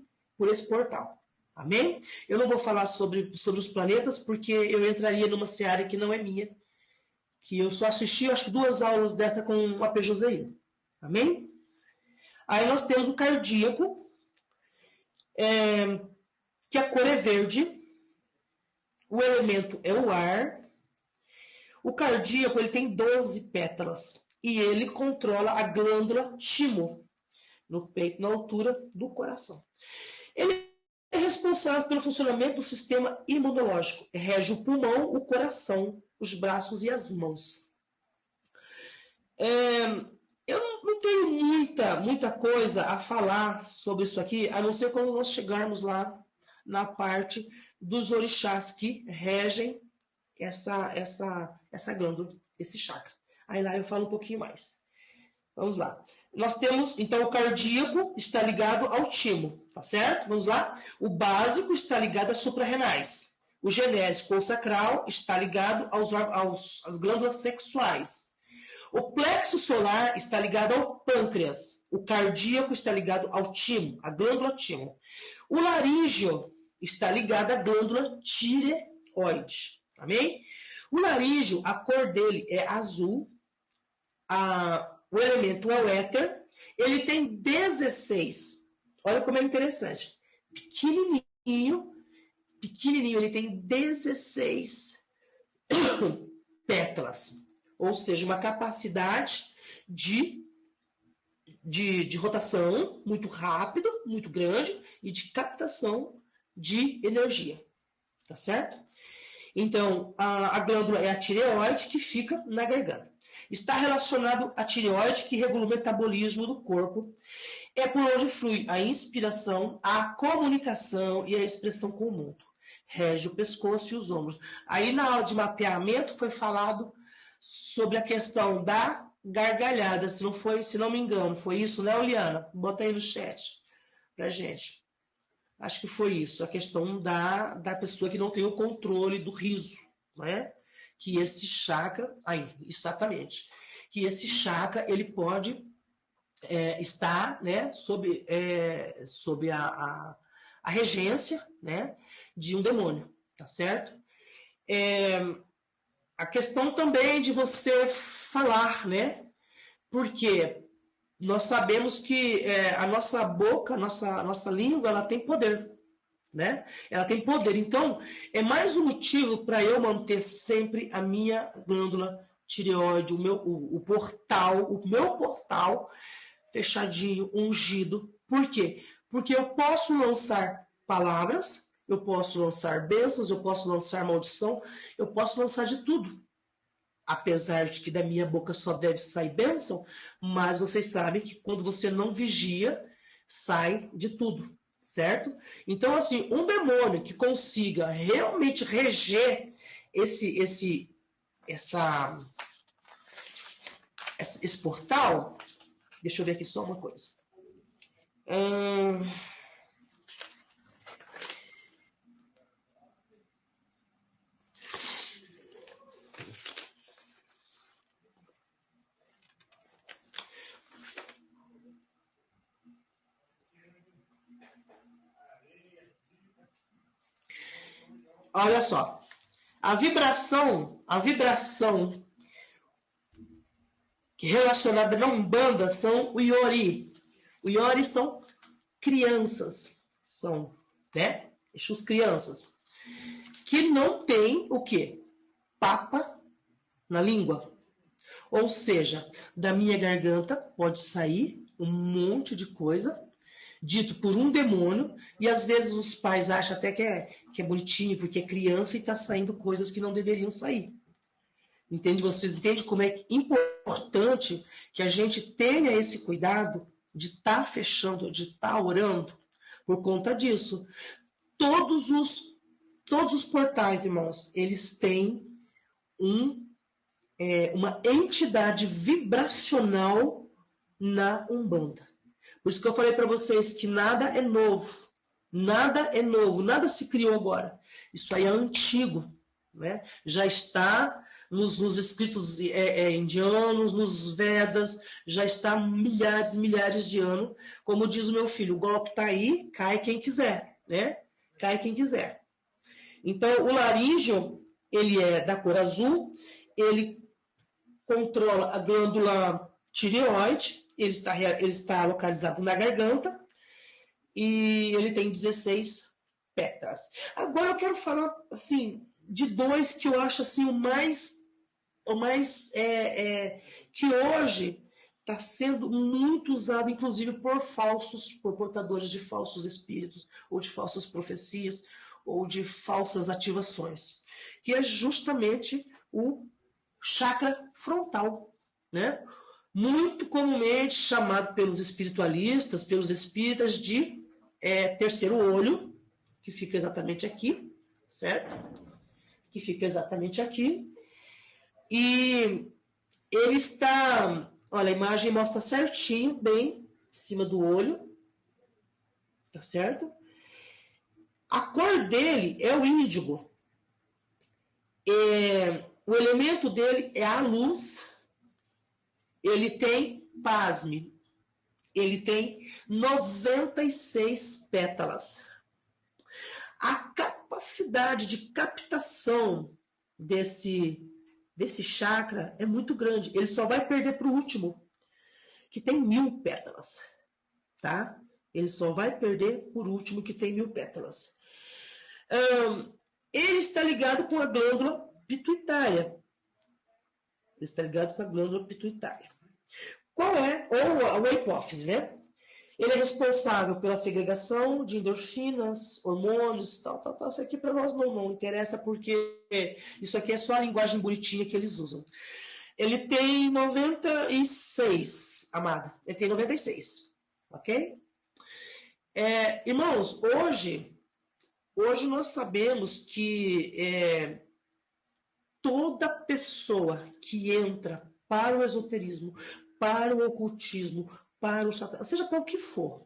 portal. Amém? Eu não vou falar sobre os planetas, porque eu entraria numa seara que não é minha, que eu só assisti, acho que 2 aulas dessa com o AP Joseino. Amém? Aí nós temos o cardíaco, que a cor é verde, o elemento é o ar. O cardíaco ele tem 12 pétalas e ele controla a glândula timo, no peito, na altura do coração. Ele é responsável pelo funcionamento do sistema imunológico, rege o pulmão, o coração, os braços e as mãos. Eu não tenho muita coisa a falar sobre isso aqui, a não ser quando nós chegarmos lá na parte dos orixás que regem essa glândula, esse chakra. Aí lá eu falo um pouquinho mais. Vamos lá. Nós temos, então, o cardíaco está ligado ao timo, tá certo? Vamos lá. O básico está ligado às suprarrenais. O genésico ou sacral está ligado às glândulas sexuais. O plexo solar está ligado ao pâncreas. O cardíaco está ligado ao timo, a glândula timo. O laríngeo está ligado à glândula tireoide. Amém? O laríngeo, a cor dele é azul. O elemento é o éter. Ele tem 16. Olha como é interessante. Pequenininho, ele tem 16 pétalas. Ou seja, uma capacidade de rotação muito rápida, muito grande, e de captação de energia. Tá certo? Então, a glândula é a tireoide, que fica na garganta. Está relacionado à tireoide, que regula o metabolismo do corpo. É por onde flui a inspiração, a comunicação e a expressão com o mundo. Rege o pescoço e os ombros. Aí, na aula de mapeamento, foi falado sobre a questão da gargalhada. Se não me engano, foi isso, né, Oliana? Bota aí no chat pra gente. Acho que foi isso, a questão da pessoa que não tem o controle do riso, né? Que esse chakra, exatamente, que esse chakra, ele pode estar, né, sob a regência, né, de um demônio, tá certo? A questão também de você falar, né? Porque nós sabemos que a nossa boca, a nossa língua, ela tem poder, né? Ela tem poder. Então, é mais um motivo para eu manter sempre a minha glândula tireoide, o meu portal fechadinho, ungido. Por quê? Porque eu posso lançar palavras, eu posso lançar bênçãos, eu posso lançar maldição, eu posso lançar de tudo. Apesar de que da minha boca só deve sair bênção, mas vocês sabem que quando você não vigia, sai de tudo, certo? Então, assim, um demônio que consiga realmente reger esse portal, deixa eu ver aqui só uma coisa. Olha só, a vibração relacionada na Umbanda são o Iori. O Iori são crianças, são, né? Exus crianças, que não tem o quê? Papa na língua. Ou seja, da minha garganta pode sair um monte de coisa dito por um demônio, e às vezes os pais acham até que é bonitinho, porque é criança e está saindo coisas que não deveriam sair. Entende? Vocês entendem como é importante que a gente tenha esse cuidado de estar fechando, de estar orando por conta disso. Todos os portais, irmãos, eles têm uma entidade vibracional na Umbanda. Por isso que eu falei para vocês que nada é novo, nada se criou agora. Isso aí é antigo, né? Já está nos escritos indianos, nos Vedas, já está há milhares e milhares de anos. Como diz o meu filho, o golpe está aí, cai quem quiser, né? Cai quem quiser. Então, o laríngeo, ele é da cor azul, ele controla a glândula tireoide, ele está localizado na garganta e ele tem 16 pétalas. Agora eu quero falar assim de dois que eu acho assim o mais que hoje está sendo muito usado, inclusive por portadores de falsos espíritos ou de falsas profecias ou de falsas ativações, que é justamente o chakra frontal, né? Muito comumente chamado pelos espiritualistas, pelos espíritas de terceiro olho, que fica exatamente aqui, certo? Que fica exatamente aqui. E ele está, olha, a imagem mostra certinho, bem em cima do olho, tá certo? A cor dele é o índigo. O elemento dele é a luz. Ele tem, pasme, ele tem 96 pétalas. A capacidade de captação desse chakra é muito grande. Ele só vai perder para o último, que tem 1000 pétalas. Tá? Ele só vai perder por último, que tem 1000 pétalas. Ele está ligado com a glândula pituitária. Ele está ligado com a glândula pituitária. Qual é? Ou a hipófise, né? Ele é responsável pela segregação de endorfinas, hormônios, tal. Isso aqui para nós não interessa, porque isso aqui é só a linguagem bonitinha que eles usam. Ele tem 96, amada. Ele tem 96, ok? Irmãos, hoje nós sabemos que toda pessoa que entra para o esoterismo, para o ocultismo, para o satã, seja para o que for,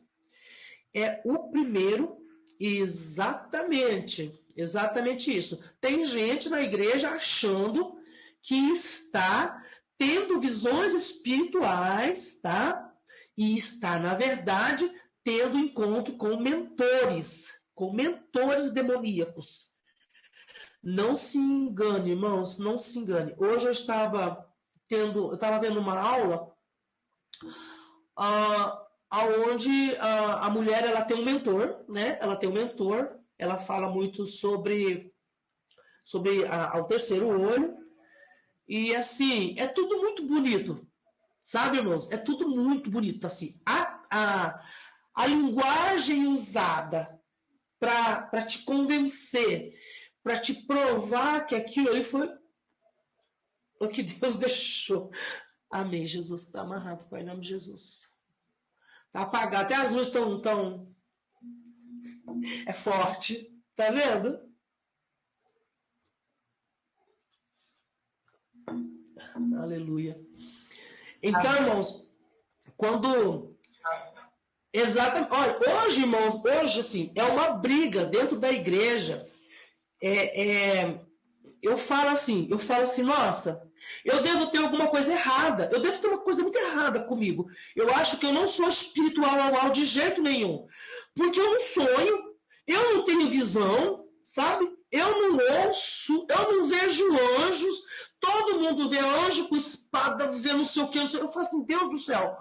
é o primeiro, exatamente isso. Tem gente na igreja achando que está tendo visões espirituais, tá? E está, na verdade, tendo encontro com mentores demoníacos. Não se engane, irmãos, não se engane. Hoje eu estava vendo uma aula onde a mulher ela tem um mentor, né? Ela tem um mentor, ela fala muito sobre o terceiro olho, e assim, é tudo muito bonito, sabe, irmãos? É tudo muito bonito, assim. A linguagem usada para te convencer, para te provar que aquilo ali foi o que Deus deixou. Amém, Jesus. Está amarrado, Pai, em nome de Jesus. Está apagado. Até as luzes estão... É forte. Tá vendo? Aleluia. Então, irmãos, quando... Exatamente. Olha, hoje, irmãos, assim, é uma briga dentro da igreja. Eu falo assim, nossa, eu devo ter alguma coisa errada, eu devo ter uma coisa muito errada comigo. Eu acho que eu não sou espiritual de jeito nenhum, porque eu não sonho, eu não tenho visão, sabe? Eu não ouço, eu não vejo anjos, todo mundo vê anjo com espada, vê não sei o que, eu falo assim, Deus do céu,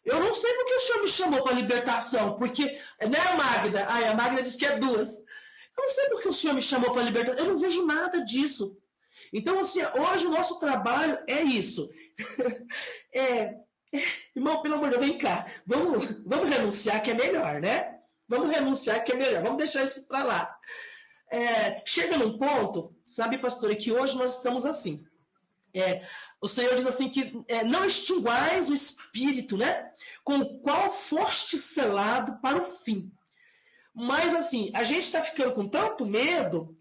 eu não sei porque o Senhor me chamou para libertação, porque, né, Magda? A Magda disse que é 2. Eu não sei porque o Senhor me chamou para libertar. Eu não vejo nada disso. Então, assim, hoje o nosso trabalho é isso. Irmão, pelo amor de Deus, vem cá. Vamos renunciar que é melhor, né? Vamos renunciar que é melhor. Vamos deixar isso para lá. Chega num ponto, sabe, pastora, que hoje nós estamos assim. O Senhor diz assim que não extinguais o espírito, né? Com o qual foste selado para o fim. Mas, assim, a gente está ficando com tanto medo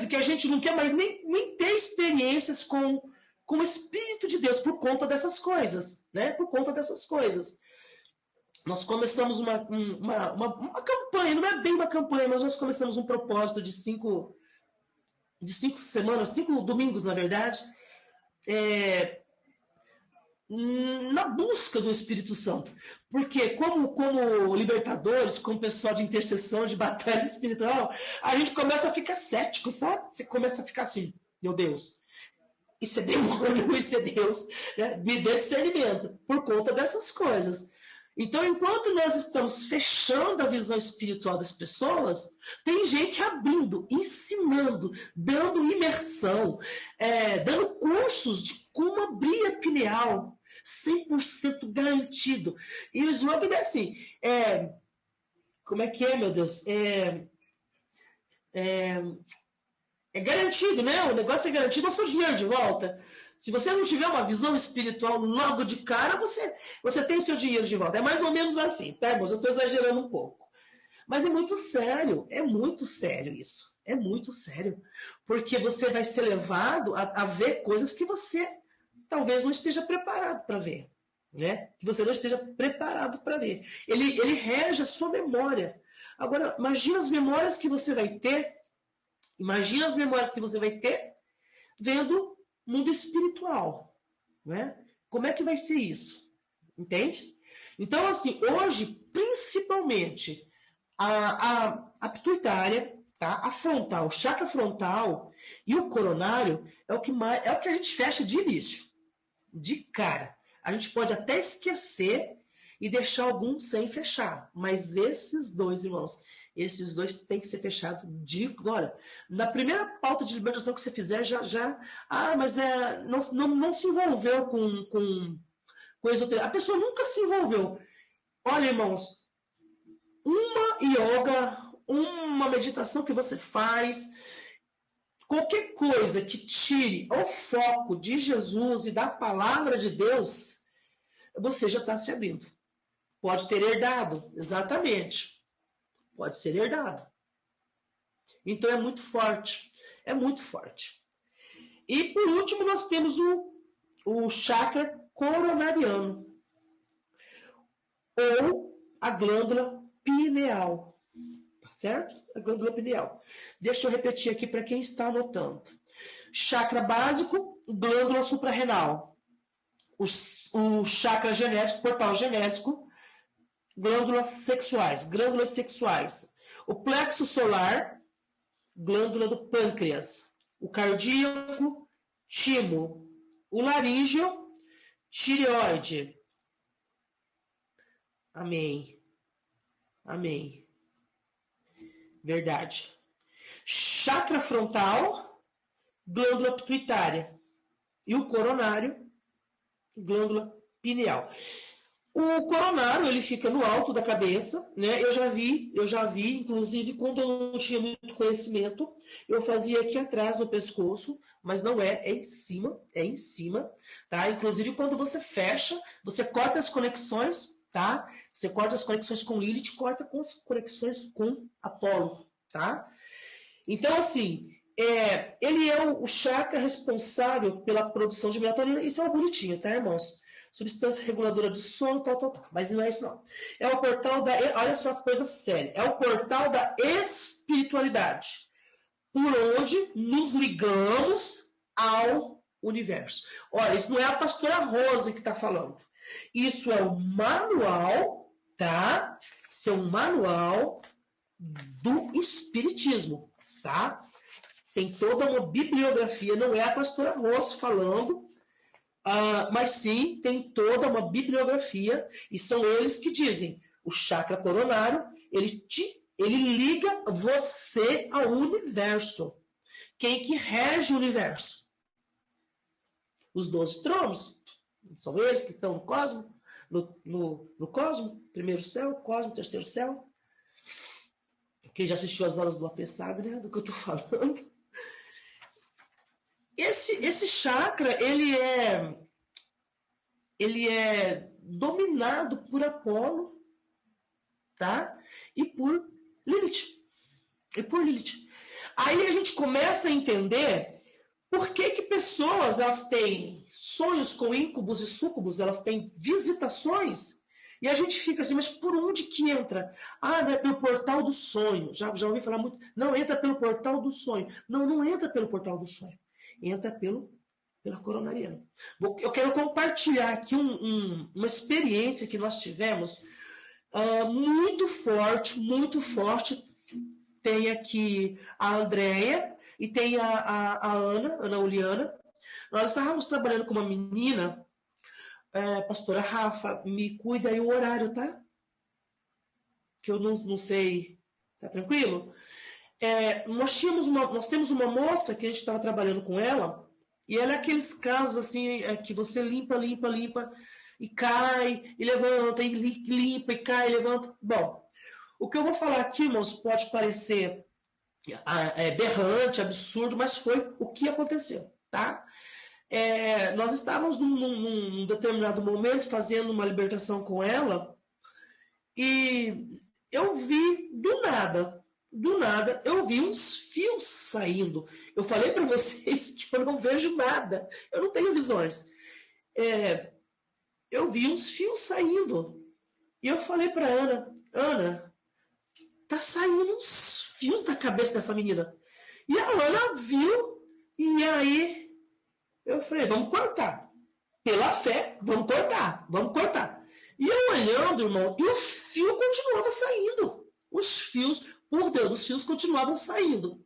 que a gente não quer mais nem ter experiências com o Espírito de Deus por conta dessas coisas, né? Por conta dessas coisas. Nós começamos uma campanha, não é bem uma campanha, mas nós começamos um propósito de 5 de 5 semanas, 5 domingos, na verdade, na busca do Espírito Santo. Porque como libertadores, como pessoal de intercessão, de batalha espiritual, a gente começa a ficar cético, sabe? Você começa a ficar assim, meu Deus, isso é demônio, isso é Deus, né? Me dê discernimento por conta dessas coisas. Então, enquanto nós estamos fechando a visão espiritual das pessoas, tem gente abrindo, ensinando, dando imersão, dando cursos de como abrir a pineal, 100% garantido. E o slogan é assim, como é que é, meu Deus? É garantido, né? O negócio é garantido, é o seu dinheiro de volta. Se você não tiver uma visão espiritual logo de cara, você tem seu dinheiro de volta. É mais ou menos assim, tá, irmãos? Eu estou exagerando um pouco. Mas é muito sério isso. É muito sério. Porque você vai ser levado a ver coisas que você talvez não esteja preparado para ver. Né? Que você não esteja preparado para ver. Ele rege a sua memória. Agora, imagina as memórias que você vai ter. Imagina as memórias que você vai ter vendo mundo espiritual, né? Como é que vai ser isso? Entende? Então, assim, hoje, principalmente, a pituitária, tá? A frontal, o chakra frontal e o coronário é o que a gente fecha de início, de cara. A gente pode até esquecer e deixar alguns sem fechar, mas esses dois, irmãos, esses dois têm que ser fechados de agora. Na primeira pauta de libertação que você fizer, mas não se envolveu com esoterismo. A pessoa nunca se envolveu. Olha, irmãos, uma yoga, uma meditação que você faz, qualquer coisa que tire o foco de Jesus e da palavra de Deus, você já está se abrindo. Pode ter herdado, exatamente. Pode ser herdado. Então é muito forte. É muito forte. E por último, nós temos o chakra coronariano. Ou a glândula pineal. Certo? A glândula pineal. Deixa eu repetir aqui para quem está anotando. Chakra básico, glândula suprarrenal. O chakra genésico, portal genésico, glândulas sexuais. O plexo solar, glândula do pâncreas. O cardíaco, timo. O laríngeo, tireoide. Amém. Amém. Verdade. Chakra frontal, glândula pituitária. E o coronário, glândula pineal. O coronário, ele fica no alto da cabeça, né? Eu já vi, inclusive, quando eu não tinha muito conhecimento, eu fazia aqui atrás no pescoço, mas não é em cima, tá? Inclusive, quando você fecha, você corta as conexões, tá? Você corta as conexões com Lilith, corta com as conexões com Apolo, tá? Então, assim, ele é o chakra responsável pela produção de melatonina. Isso é bonitinho, tá, irmãos? Substância reguladora de sono, tal. Mas não é isso, não. É o portal da... Olha só que coisa séria. É o portal da espiritualidade. Por onde nos ligamos ao universo. Olha, isso não é a pastora Rose que está falando. Isso é o manual, tá? Isso é um manual do espiritismo, tá? Tem toda uma bibliografia. Não é a pastora Rose falando... mas sim, tem toda uma bibliografia, e são eles que dizem, o chakra coronário, ele liga você ao universo. Quem que rege o universo? Os 12 tronos, são eles que estão no cosmo, no cosmo, primeiro céu, cosmo, terceiro céu. Quem já assistiu as aulas do AP sabe, né, do que eu estou falando. Esse chakra, ele é dominado por Apolo, tá? E por Lilith. Aí a gente começa a entender por que pessoas elas têm sonhos com íncubos e súcubos, elas têm visitações, E a gente fica assim, mas por onde que entra? Ah, não é pelo portal do sonho. Já ouvi falar muito. Não, entra pelo portal do sonho. Não, não entra pelo portal do sonho. Entra pela coronariana. Eu quero compartilhar aqui uma experiência que nós tivemos muito forte, muito forte. Tem aqui a Andréia e tem a Ana Uliana. Nós estávamos trabalhando com uma menina, pastora Rafa, me cuida aí o horário, tá? Que eu não sei. Tá tranquilo? Nós temos uma moça que a gente estava trabalhando com ela, e ela é aqueles casos assim, que você limpa, e cai, e levanta, e limpa, e cai, e levanta. Bom, o que eu vou falar aqui, irmãos, pode parecer berrante, absurdo, mas foi o que aconteceu, tá? Nós estávamos num determinado momento fazendo uma libertação com ela, e eu vi do nada, eu vi uns fios saindo. Eu falei para vocês que eu não vejo nada, eu não tenho visões. Eu vi uns fios saindo. E eu falei para Ana, tá saindo uns fios da cabeça dessa menina. E a Ana viu, e aí eu falei, vamos cortar. Pela fé, vamos cortar. E eu olhando, irmão, e o fio continuava saindo. Os fios, por Deus, os fios continuavam saindo.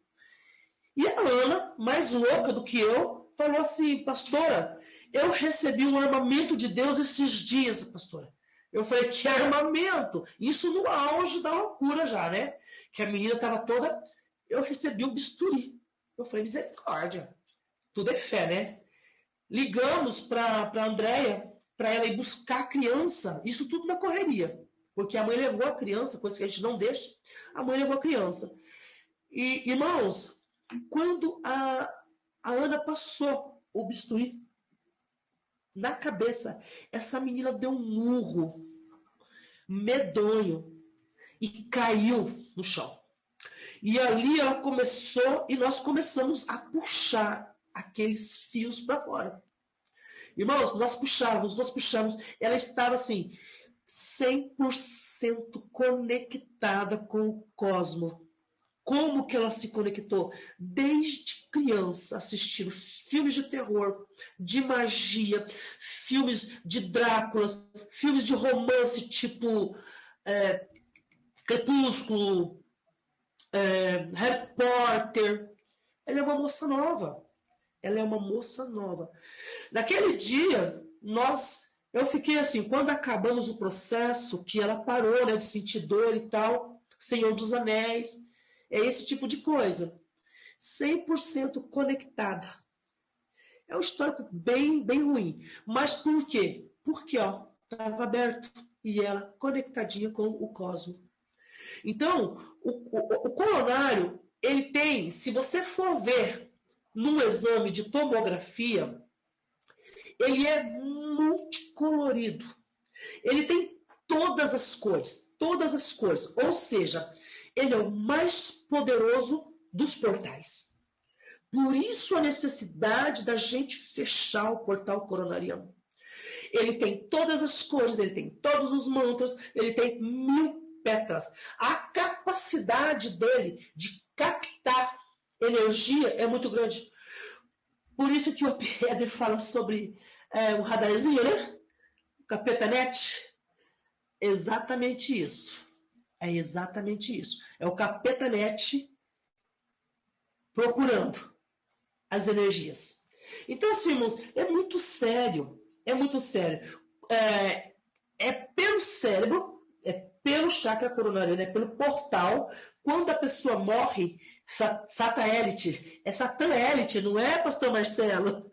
E a Ana, mais louca do que eu, falou assim, pastora, eu recebi um armamento de Deus esses dias, pastora. Eu falei, que armamento? Isso no auge da loucura já, né? Que a menina estava toda... Eu recebi um bisturi. Eu falei, misericórdia. Tudo é fé, né? Ligamos para a Andréia, para ela ir buscar a criança. Isso tudo na correria. Porque a mãe levou a criança, coisa que a gente não deixa. A mãe levou a criança. E, irmãos, quando a Ana passou o bisturi na cabeça, essa menina deu um murro medonho e caiu no chão. E ali ela começou, e nós começamos a puxar aqueles fios para fora. Irmãos, nós puxávamos. Ela estava assim, 100% conectada com o cosmos. Como que ela se conectou? Desde criança, assistindo filmes de terror, de magia, filmes de Dráculas, filmes de romance tipo Crepúsculo, Harry Potter. Ela é uma moça nova. Naquele dia, eu fiquei assim, quando acabamos o processo, que ela parou, né, de sentir dor e tal, Senhor dos Anéis, esse tipo de coisa. 100% conectada. É um histórico bem, bem ruim. Mas por quê? Porque, estava aberto e ela conectadinha com o cosmos. Então, o coronário, ele tem, se você for ver num exame de tomografia, ele é multicolorido. Ele tem todas as cores. Ou seja, ele é o mais poderoso dos portais. Por isso a necessidade da gente fechar o portal coronariano. Ele tem todas as cores, ele tem todos os mantras, ele tem 1000 pétalas. A capacidade dele de captar energia é muito grande. Por isso que o Pedro fala sobre o radarzinho, né? O capetanet. Exatamente isso. É exatamente isso. É o capetanet procurando as energias. Então, assim, irmãos, é muito sério. Pelo cérebro, pelo chakra coronariano, pelo portal. Quando a pessoa morre, satélite, é satélite, não é, pastor Marcelo?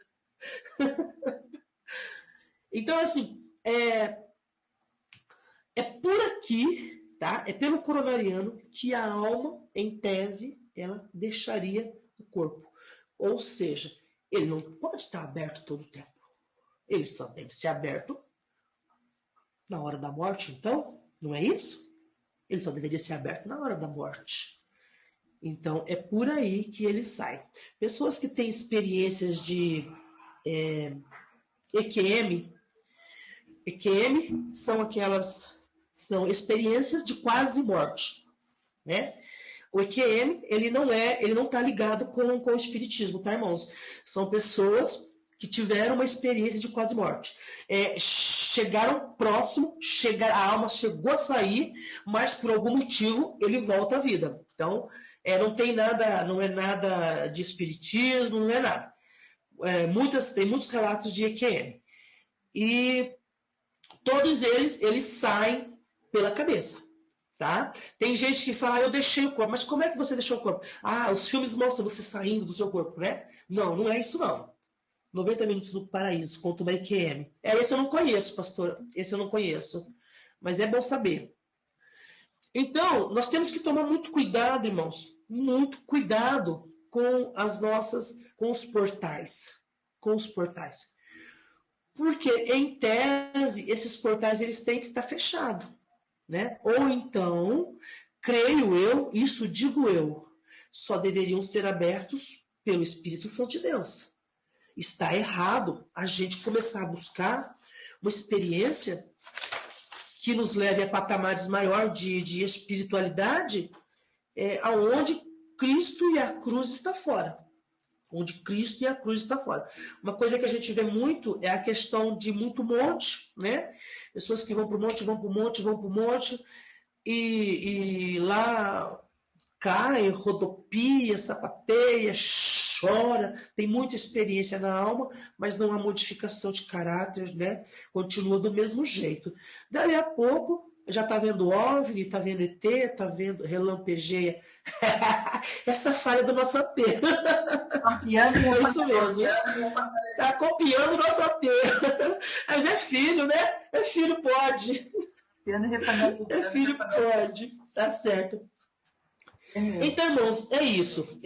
Então, assim, é por aqui, tá? É pelo coronariano que a alma, em tese, ela deixaria o corpo. Ou seja, ele não pode estar aberto todo o tempo. Ele só deve ser aberto na hora da morte, então? Não é isso? Ele só deveria ser aberto na hora da morte. Então, é por aí que ele sai. Pessoas que têm experiências de EQM são aquelas São experiências de quase morte, né? O EQM, ele não está ligado com o espiritismo, tá, irmãos? São pessoas que tiveram uma experiência de quase morte. Chegaram próximo, a alma chegou a sair, mas por algum motivo ele volta à vida. Então, não é nada de espiritismo, não é nada. Tem muitos relatos de EQM. E todos eles saem pela cabeça. Tá? Tem gente que fala, eu deixei o corpo, mas como é que você deixou o corpo? Os filmes mostram você saindo do seu corpo, né? Não é isso não. 90 Minutos no Paraíso, contra uma EQM. Esse eu não conheço, pastor. Esse eu não conheço. Mas é bom saber. Então, nós temos que tomar muito cuidado, irmãos. Muito cuidado com com os portais. Com os portais. Porque, em tese, esses portais eles têm que estar fechados. Né? Ou então, creio eu, isso digo eu, só deveriam ser abertos pelo Espírito Santo de Deus. Está errado a gente começar a buscar uma experiência que nos leve a patamares maiores de espiritualidade, aonde Cristo e a cruz está fora. Onde Cristo e a cruz está fora. Uma coisa que a gente vê muito é a questão de muito monte, né? Pessoas que vão para o monte, e lá cai, rodopia, sapateia, chora, tem muita experiência na alma, mas não há modificação de caráter, né? Continua do mesmo jeito. Daí a pouco, já está vendo OVNI, está vendo ET, está vendo relampejeia. Essa falha do nosso AP. É isso mesmo. Está copiando o nosso AP. Mas é filho, né? É filho, pode. É filho, pode. Tá certo. Então, irmãos, é isso.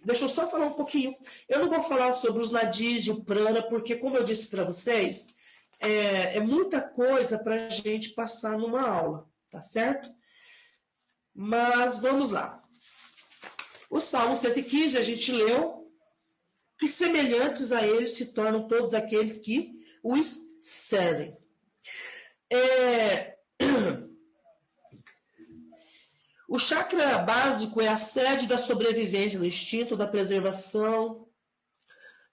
Deixa eu só falar um pouquinho. Eu não vou falar sobre os nadis e o prana, porque, como eu disse para vocês, é muita coisa para a gente passar numa aula, tá certo? Mas vamos lá. O Salmo 115, a gente leu que semelhantes a ele se tornam todos aqueles que os servem. O chakra básico é a sede da sobrevivência, do instinto da preservação.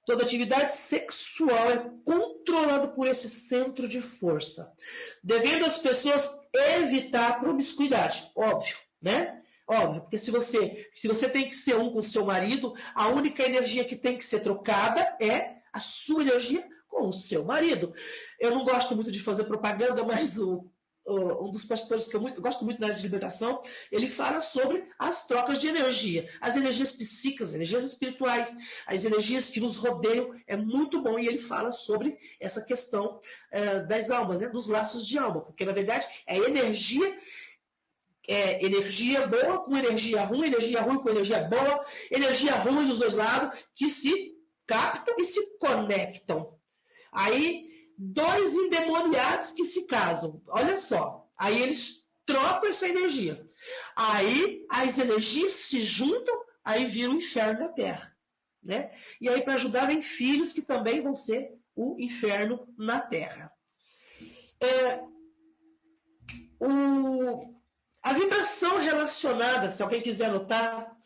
Toda atividade sexual é controlada por esse centro de força, devendo as pessoas evitar a promiscuidade, óbvio, né? Óbvio, porque se você tem que ser um com o seu marido, a única energia que tem que ser trocada é a sua energia com o seu marido. Eu não gosto muito de fazer propaganda, mas um dos pastores que eu gosto muito na área de libertação, ele fala sobre as trocas de energia, as energias psíquicas, as energias espirituais, as energias que nos rodeiam, é muito bom, e ele fala sobre essa questão das almas, né, dos laços de alma, porque na verdade é energia boa com energia ruim com energia boa, energia ruim dos dois lados, que se captam e se conectam. Aí, dois endemoniados que se casam, olha só, aí eles trocam essa energia. Aí as energias se juntam, aí vira o inferno na Terra. Né? E aí, para ajudar, vem filhos que também vão ser o inferno na Terra. A vibração relacionada, se alguém quiser anotar,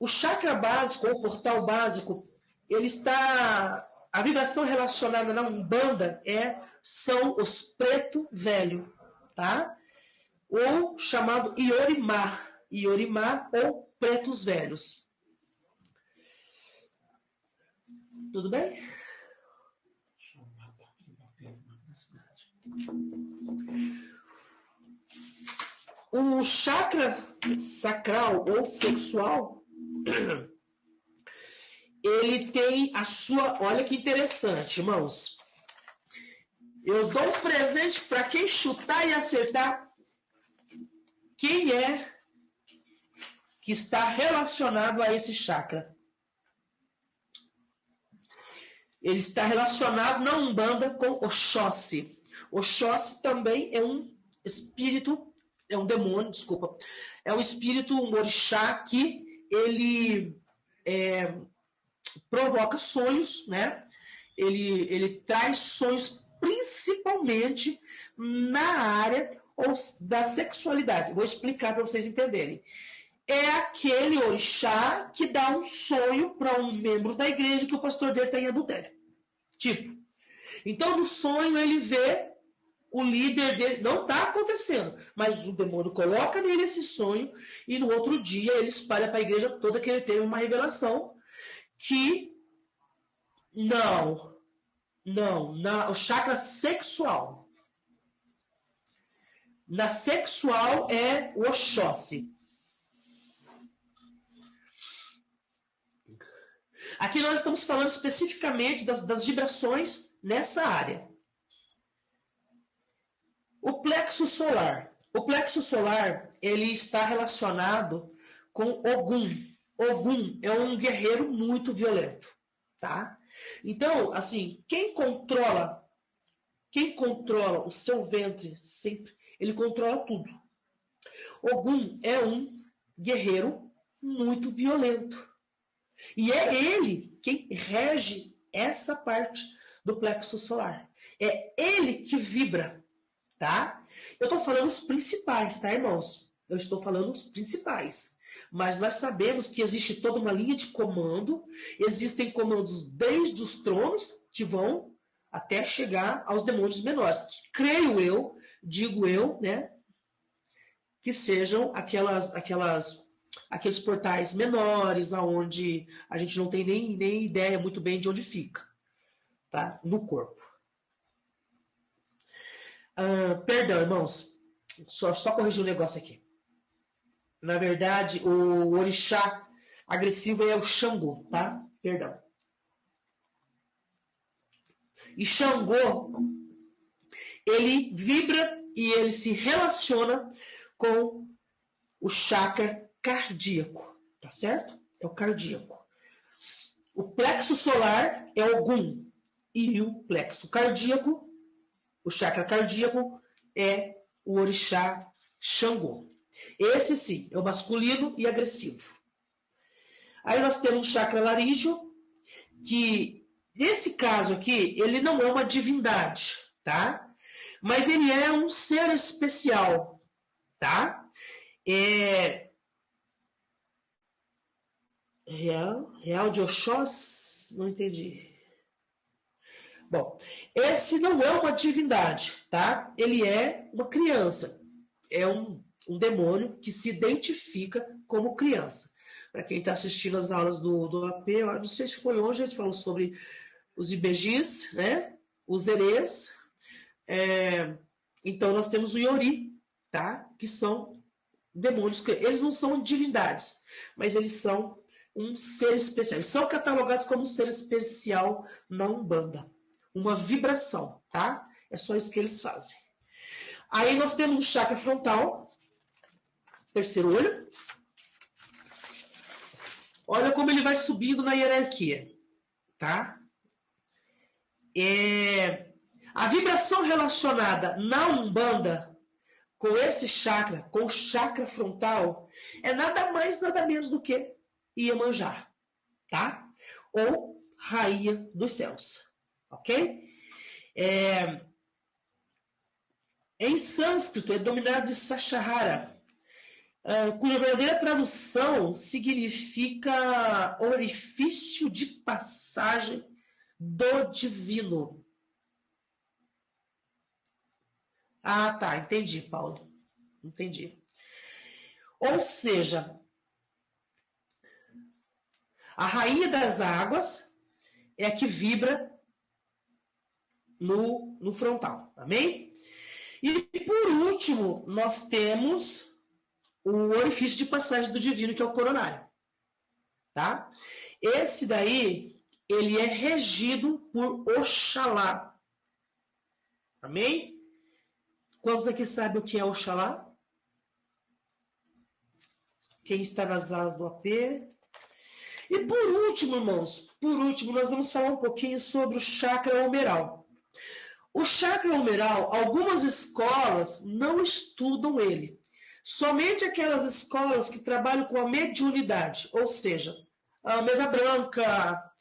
o chakra básico ou portal básico, ele está... A vibração relacionada na Umbanda são os preto velho, tá? Ou chamado Iorimá ou pretos velhos. Tudo bem? O chakra sacral ou sexual, ele tem a sua... Olha que interessante, irmãos. Eu dou um presente para quem chutar e acertar quem é que está relacionado a esse chakra. Ele está relacionado na Umbanda com Oxóssi. Oxóssi também é um espírito, é um demônio, desculpa. É um espírito, um orixá que ele provoca sonhos, né? Ele traz sonhos principalmente na área ou da sexualidade. Vou explicar para vocês entenderem. É aquele orixá que dá um sonho para um membro da igreja que o pastor dele está em adultério. Tipo. Então, no sonho, ele vê o líder dele. Não está acontecendo, mas o demônio coloca nele esse sonho e no outro dia ele espalha para a igreja toda que ele teve uma revelação que o chakra sexual. Na sexual é o Oxóssi. Aqui nós estamos falando especificamente das vibrações nessa área. O plexo solar. O plexo solar, ele está relacionado com Ogum. Ogum é um guerreiro muito violento, tá? Então, assim, quem controla o seu ventre sempre, ele controla tudo. Ogum é um guerreiro muito violento. E é ele quem rege essa parte do plexo solar. É ele que vibra, tá? Eu estou falando os principais, tá, irmãos? Eu estou falando os principais. Mas nós sabemos que existe toda uma linha de comando, existem comandos desde os tronos, que vão até chegar aos demônios menores. Que, creio eu, digo eu, né? Que sejam aqueles portais menores, aonde a gente não tem nem ideia muito bem de onde fica, tá? No corpo. Perdão, irmãos, só corrigir um negócio aqui. Na verdade, o orixá agressivo é o Xangô, tá? Perdão. E Xangô, ele vibra e ele se relaciona com o chakra cardíaco, tá certo? É o cardíaco. O plexo solar é o Ogum e o plexo cardíaco, o chakra cardíaco, é o orixá Xangô. Esse sim, é o masculino e agressivo. Aí nós temos o chakra laríngeo, que nesse caso aqui, ele não é uma divindade, tá? Mas ele é um ser especial, tá? Real de Oxós? Não entendi. Bom, esse não é uma divindade, tá? Ele é uma criança. É um demônio que se identifica como criança. Para quem está assistindo as aulas do AP, eu não sei se foi hoje, a gente falou sobre os ibejis, né? Os erês. Então, nós temos o Iori, tá? Que são demônios. Eles não são divindades, mas eles são um ser especial. Eles são catalogados como um ser especial na Umbanda. Uma vibração, tá? É só isso que eles fazem. Aí nós temos o chakra frontal, terceiro olho. Olha como ele vai subindo na hierarquia, tá? A vibração relacionada na Umbanda com esse chakra, com o chakra frontal, é nada mais, nada menos do que Iemanjá, tá? Ou Rainha dos Céus, ok? Em sânscrito é dominado de Sashahara, cuja verdadeira tradução significa orifício de passagem do divino. Ah, tá, entendi, Paulo. Entendi. Ou seja, a rainha das águas é a que vibra no frontal, amém? E por último, nós temos o orifício de passagem do divino, que é o coronário, tá? Esse daí, ele é regido por Oxalá, amém? Quantos aqui sabem o que é Oxalá? Quem está nas alas do AP? E por último, irmãos, nós vamos falar um pouquinho sobre o chakra humeral. O chakra humeral, algumas escolas não estudam ele. Somente aquelas escolas que trabalham com a mediunidade, ou seja, a mesa branca,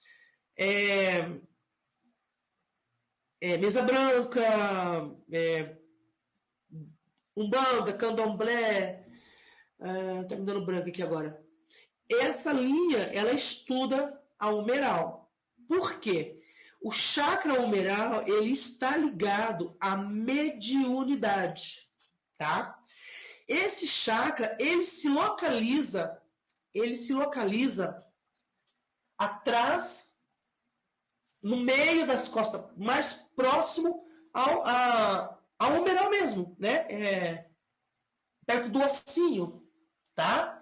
Umbanda, Candomblé, tá me dando branco aqui agora. Essa linha, ela estuda a humeral. Por quê? O chakra humeral, ele está ligado à mediunidade, tá? Esse chakra, ele se localiza atrás, no meio das costas, mais próximo ao humeral mesmo, né? Perto do ossinho, tá?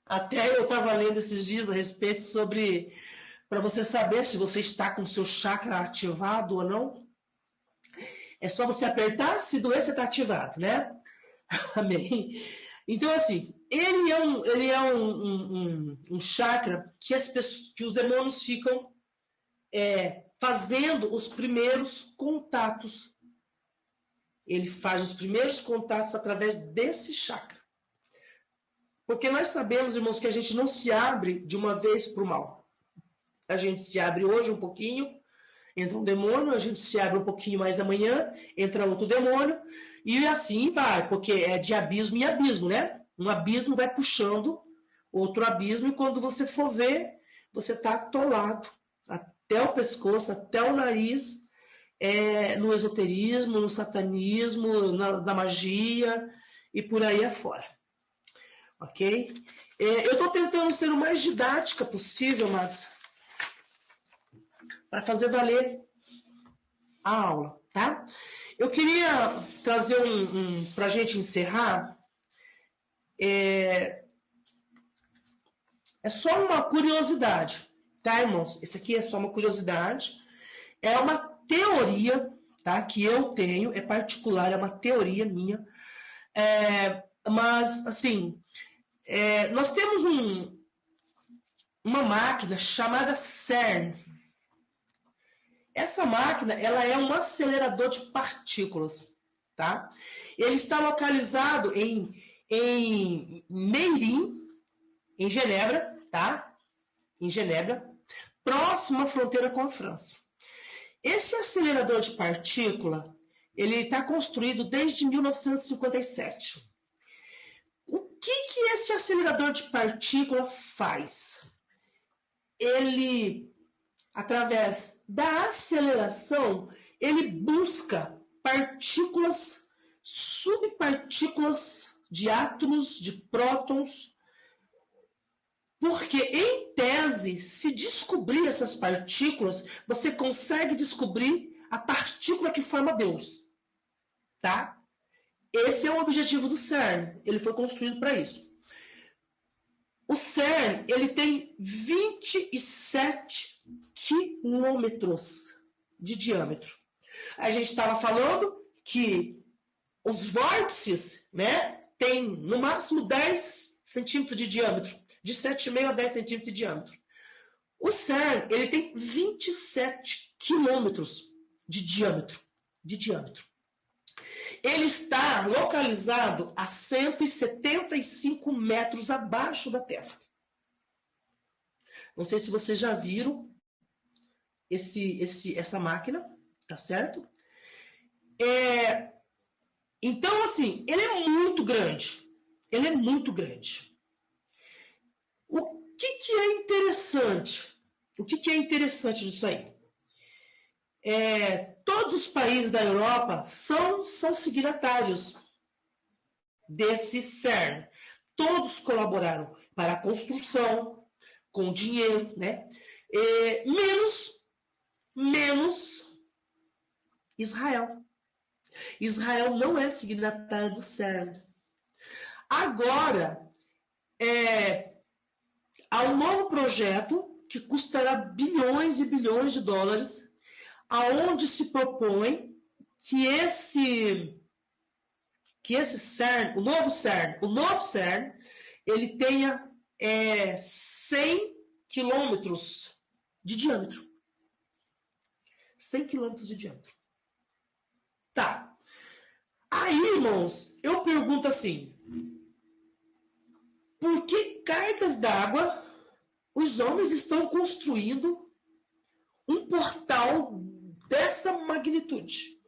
Até eu estava lendo esses dias a respeito sobre, para você saber se você está com o seu chakra ativado ou não, é só você apertar, se doer, você está ativado, né? Amém? Então, assim, ele é um chakra que os demônios ficam fazendo os primeiros contatos. Ele faz os primeiros contatos através desse chakra. Porque nós sabemos, irmãos, que a gente não se abre de uma vez para o mal. A gente se abre hoje um pouquinho, entra um demônio, a gente se abre um pouquinho mais amanhã, entra outro demônio, e assim vai, porque é de abismo em abismo, né? Um abismo vai puxando outro abismo, e quando você for ver, você está atolado até o pescoço, até o nariz, no esoterismo, no satanismo, na magia, e por aí afora. Ok? Eu estou tentando ser o mais didática possível, amados, para fazer valer a aula, tá? Eu queria trazer para a gente encerrar, é só uma curiosidade, tá, irmãos? Esse aqui é só uma curiosidade, é uma teoria, tá, que eu tenho, é particular, é uma teoria minha, mas, assim, nós temos uma máquina chamada CERN. Essa máquina, ela é um acelerador de partículas, tá? Ele está localizado em Meyrin, em Genebra, tá? Em Genebra, próximo à fronteira com a França. Esse acelerador de partícula, ele está construído desde 1957. O que esse acelerador de partícula faz? Ele, através da aceleração, ele busca partículas, subpartículas de átomos, de prótons, porque, em tese, se descobrir essas partículas, você consegue descobrir a partícula que forma Deus, tá? Esse é o objetivo do CERN, ele foi construído para isso. O CERN, ele tem 27 quilômetros de diâmetro. A gente estava falando que os vórtices, né, tem no máximo 10 centímetros de diâmetro, de 7,5 a 10 centímetros de diâmetro. O CERN, ele tem 27 quilômetros de diâmetro. Ele está localizado a 175 metros abaixo da Terra. Não sei se vocês já viram essa máquina, tá certo? Então, assim, ele é muito grande. Ele é muito grande. O que é interessante? O que é interessante disso aí? Todos os países da Europa são signatários desse CERN. Todos colaboraram para a construção, com dinheiro, né? Menos Israel. Israel não é signatário do CERN. Agora, há um novo projeto que custará bilhões e bilhões de dólares, aonde se propõe que esse CERN, o novo CERN, ele tenha 100 quilômetros de diâmetro. 100 quilômetros de diâmetro. Tá. Aí, irmãos, eu pergunto assim, por que cargas d'água os homens estão construindo um portal dessa magnitude?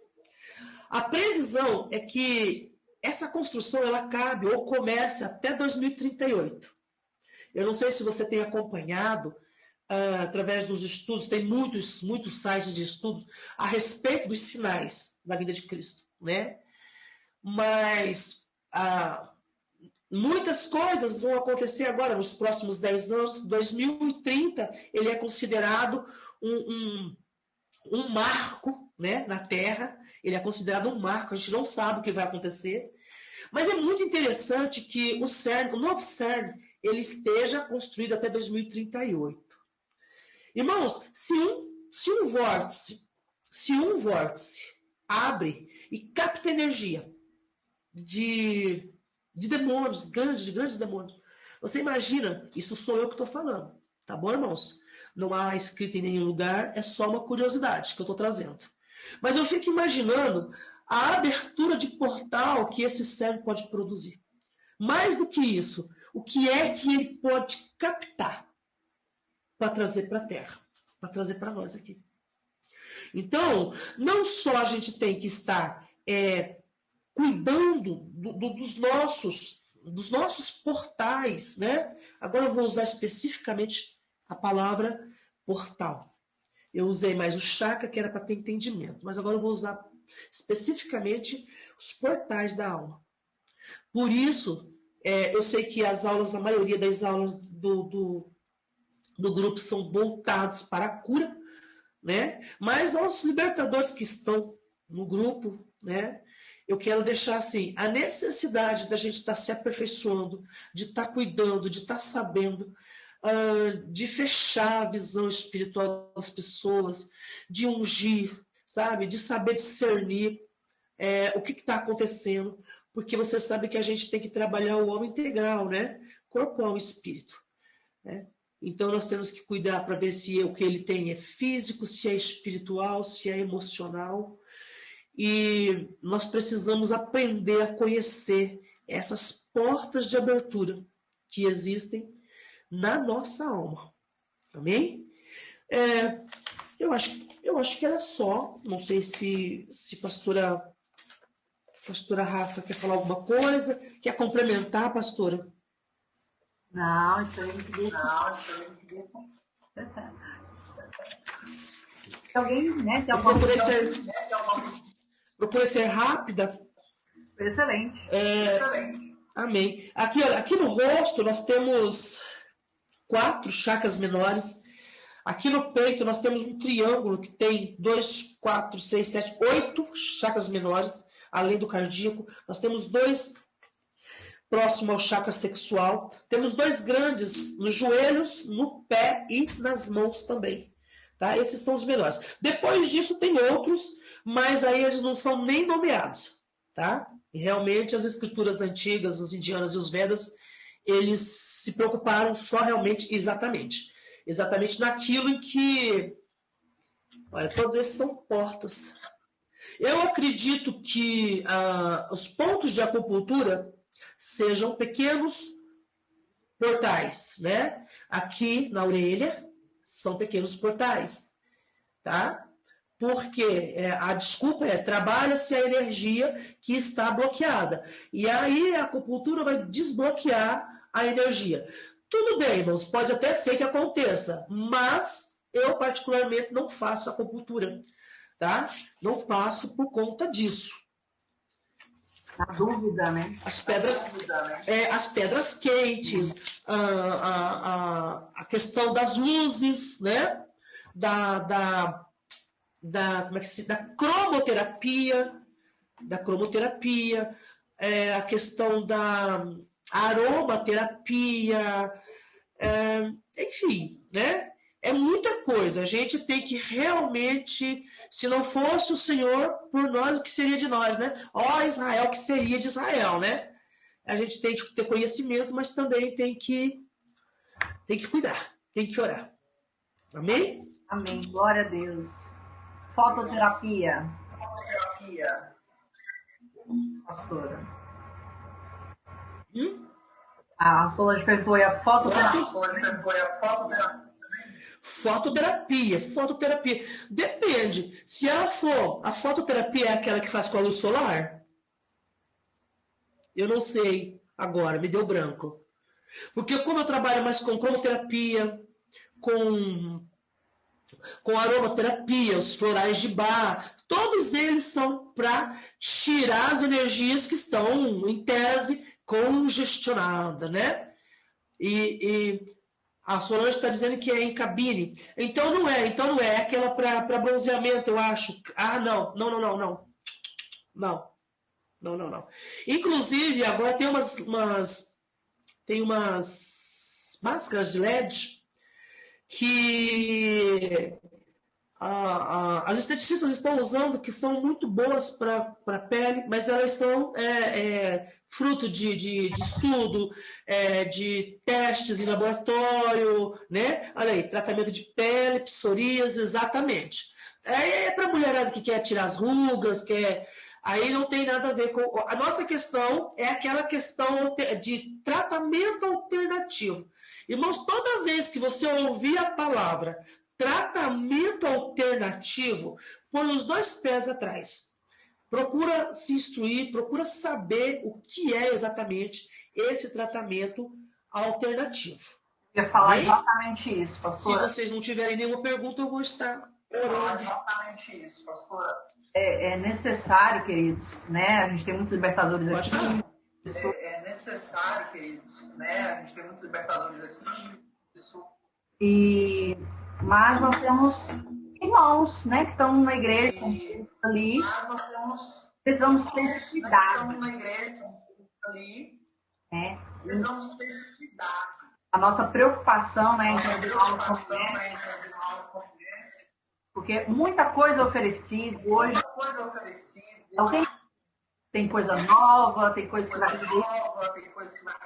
A previsão é que essa construção ela cabe ou começa até 2038. Eu não sei se você tem acompanhado através dos estudos, tem muitos sites de estudos a respeito dos sinais da vida de Cristo, né? Mas muitas coisas vão acontecer agora nos próximos 10 anos. 2030 ele é considerado um marco, né, na Terra. Ele é considerado um marco, a gente não sabe o que vai acontecer. Mas é muito interessante que o novo CERN, ele esteja construído até 2038. Irmãos, se um vórtice abre e capta energia de demônios, grandes demônios, você imagina, isso sou eu que estou falando, tá bom, irmãos? Não há escrito em nenhum lugar, é só uma curiosidade que eu estou trazendo. Mas eu fico imaginando a abertura de portal que esse CERN pode produzir. Mais do que isso, o que é que ele pode captar para trazer para a Terra, para trazer para nós aqui. Então, não só a gente tem que estar cuidando dos nossos portais, né? Agora eu vou usar especificamente a palavra portal. Eu usei mais o chakra, que era para ter entendimento, mas agora eu vou usar especificamente os portais da alma. Por isso, eu sei que a maioria das aulas do grupo são voltados para a cura, né? Mas aos libertadores que estão no grupo, né? Eu quero deixar assim, a necessidade da gente estar se aperfeiçoando, de estar cuidando, de estar sabendo, de fechar a visão espiritual das pessoas, de ungir, sabe? De saber discernir o que está acontecendo, porque você sabe que a gente tem que trabalhar o homem integral, né? Corpo, alma e espírito, né? Então nós temos que cuidar para ver se o que ele tem é físico, se é espiritual, se é emocional. E nós precisamos aprender a conhecer essas portas de abertura que existem na nossa alma. Amém? Eu acho que era só. Não sei se pastora Rafa quer falar alguma coisa. Quer complementar, pastora? Não, isso aí não queria. Alguém, né? Tem alguma Procure ser rápida. Excelente. Excelente. Amém. Aqui no rosto nós temos 4 chakras menores. Aqui no peito nós temos um triângulo que tem 2, 4, 6, 7, 8 chakras menores, além do cardíaco. Nós temos 2 próximo ao chakra sexual. Temos 2 grandes nos joelhos, no pé e nas mãos também. Tá? Esses são os menores. Depois disso tem outros, mas aí eles não são nem nomeados. Tá? E realmente as escrituras antigas, os indianos e os Vedas, eles se preocuparam só realmente, exatamente naquilo em que, olha, todos esses são portas. Eu acredito que os pontos de acupuntura sejam pequenos portais, né? Aqui na orelha são pequenos portais, tá? Porque a desculpa trabalha-se a energia que está bloqueada. E aí a acupuntura vai desbloquear a energia. Tudo bem, irmãos, pode até ser que aconteça, mas eu particularmente não faço acupuntura, tá? Não faço por conta disso. A dúvida, né? As pedras quentes, a questão das luzes, né? Como é que da cromoterapia, a questão da aromaterapia, enfim, né? É muita coisa. A gente tem que realmente, se não fosse o Senhor por nós, o que seria de nós, né? Ó Israel, o que seria de Israel, né? A gente tem que ter conhecimento, mas também tem que cuidar, tem que orar. Amém? Amém. Glória a Deus. Fototerapia. Pastora. A Solange perguntou aí a fototerapia. Fototerapia. Depende. Se ela for, a fototerapia é aquela que faz com a luz solar? Eu não sei agora, me deu branco. Porque como eu trabalho mais com cromoterapia, com aromaterapia, os florais de bar, todos eles são para tirar as energias que estão, em tese, congestionadas, né? E a Solange está dizendo que é em cabine. Então não é. É aquela para bronzeamento, eu acho. Ah, não. Não. Inclusive, agora tem umas máscaras de LED que as esteticistas estão usando, que são muito boas para a pele, mas elas são fruto de estudo, de testes em laboratório, né? Olha aí, tratamento de pele, psoríase, exatamente. É para a mulherada que quer tirar as rugas, aí não tem nada a ver com... A nossa questão é aquela questão de tratamento alternativo. Irmãos, toda vez que você ouvir a palavra tratamento alternativo, põe os 2 pés atrás. Procura se instruir, procura saber o que é exatamente esse tratamento alternativo. Eu ia falar exatamente isso, pastora. Se vocês não tiverem nenhuma pergunta, eu vou estar orando. Exatamente isso, pastora. É necessário, queridos, né? A gente tem muitos libertadores aqui. É necessário, queridos, né? A gente tem muitos libertadores aqui. Mas nós temos irmãos, né, que estão na igreja ali. Precisamos ter cuidado. Precisamos ter cuidado. A nossa preocupação, né, porque muita coisa oferecida hoje. Tem coisa nova, tem coisa que vai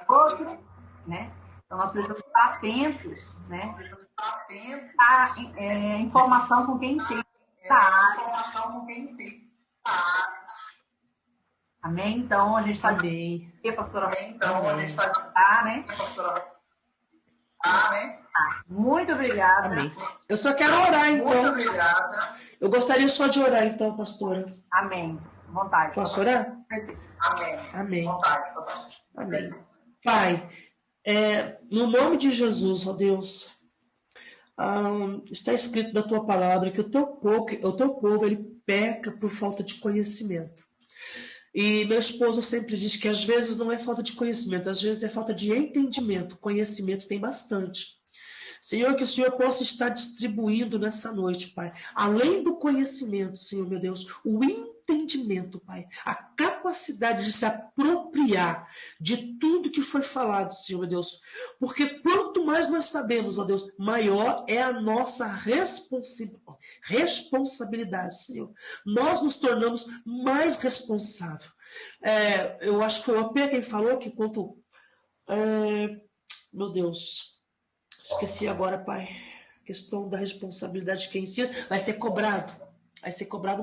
outra, né? Então nós precisamos estar atentos, né? A informação com quem tem. Amém? Então a gente está aqui, pastora. Então a gente está, né? Muito obrigada. Amém. Eu só quero orar, então. Muito obrigada. Eu gostaria só de orar, então, pastora. Amém. Vontade. Posso orar? Amém. Vontade. Amém. Pai, no nome de Jesus, ó Deus, está escrito na tua palavra que o teu povo ele peca por falta de conhecimento. E meu esposo sempre diz que às vezes não é falta de conhecimento, às vezes é falta de entendimento. Conhecimento tem bastante. Senhor, que o Senhor possa estar distribuindo nessa noite, Pai, além do conhecimento, Senhor, meu Deus, o entendimento, Pai, a capacidade de se apropriar de tudo que foi falado, Senhor, meu Deus, porque quanto mais nós sabemos, ó Deus, maior é a nossa responsabilidade, Senhor. Nós nos tornamos mais responsáveis. Eu acho que foi o AP quem falou que quanto... meu Deus... Esqueci agora, Pai. A questão da responsabilidade de quem ensina vai ser cobrado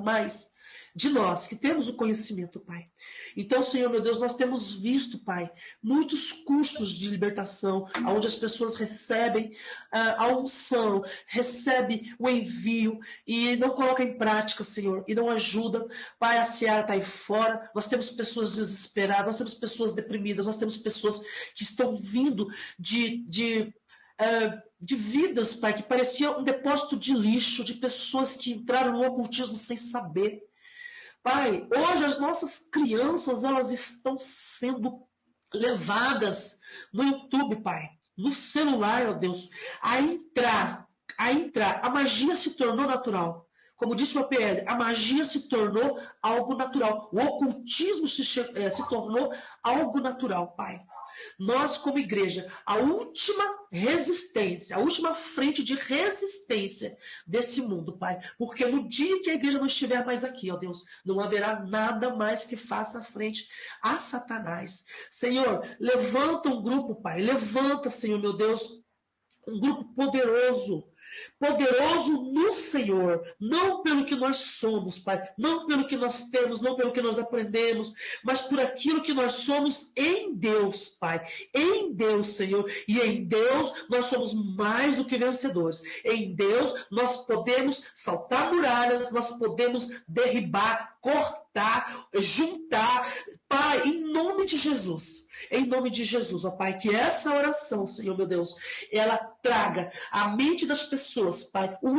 mais de nós, que temos o conhecimento, Pai. Então, Senhor, meu Deus, nós temos visto, Pai, muitos cursos de libertação, onde as pessoas recebem a unção, recebem o envio e não colocam em prática, Senhor, e não ajudam. Pai, a seara está aí fora, nós temos pessoas desesperadas, nós temos pessoas deprimidas, nós temos pessoas que estão vindo de vidas, Pai, que parecia um depósito de lixo, de pessoas que entraram no ocultismo sem saber. Pai, hoje as nossas crianças, elas estão sendo levadas no YouTube, Pai, no celular, ó Deus, a entrar. A magia se tornou natural. Como disse o PL, a magia se tornou algo natural. O ocultismo se tornou algo natural, Pai. Nós, como igreja, a última resistência, a última frente de resistência desse mundo, Pai. Porque no dia que a igreja não estiver mais aqui, ó Deus, não haverá nada mais que faça frente a Satanás. Senhor, levanta um grupo, Pai. Levanta, Senhor, meu Deus, um grupo poderoso no Senhor, não pelo que nós somos, Pai, não pelo que nós temos, não pelo que nós aprendemos, mas por aquilo que nós somos em Deus, Pai, em Deus, Senhor, e em Deus nós somos mais do que vencedores. Em Deus nós podemos saltar muralhas, nós podemos derribar cortar, juntar. Pai, em nome de Jesus, ó Pai, que essa oração, Senhor meu Deus, ela traga à mente das pessoas, Pai, o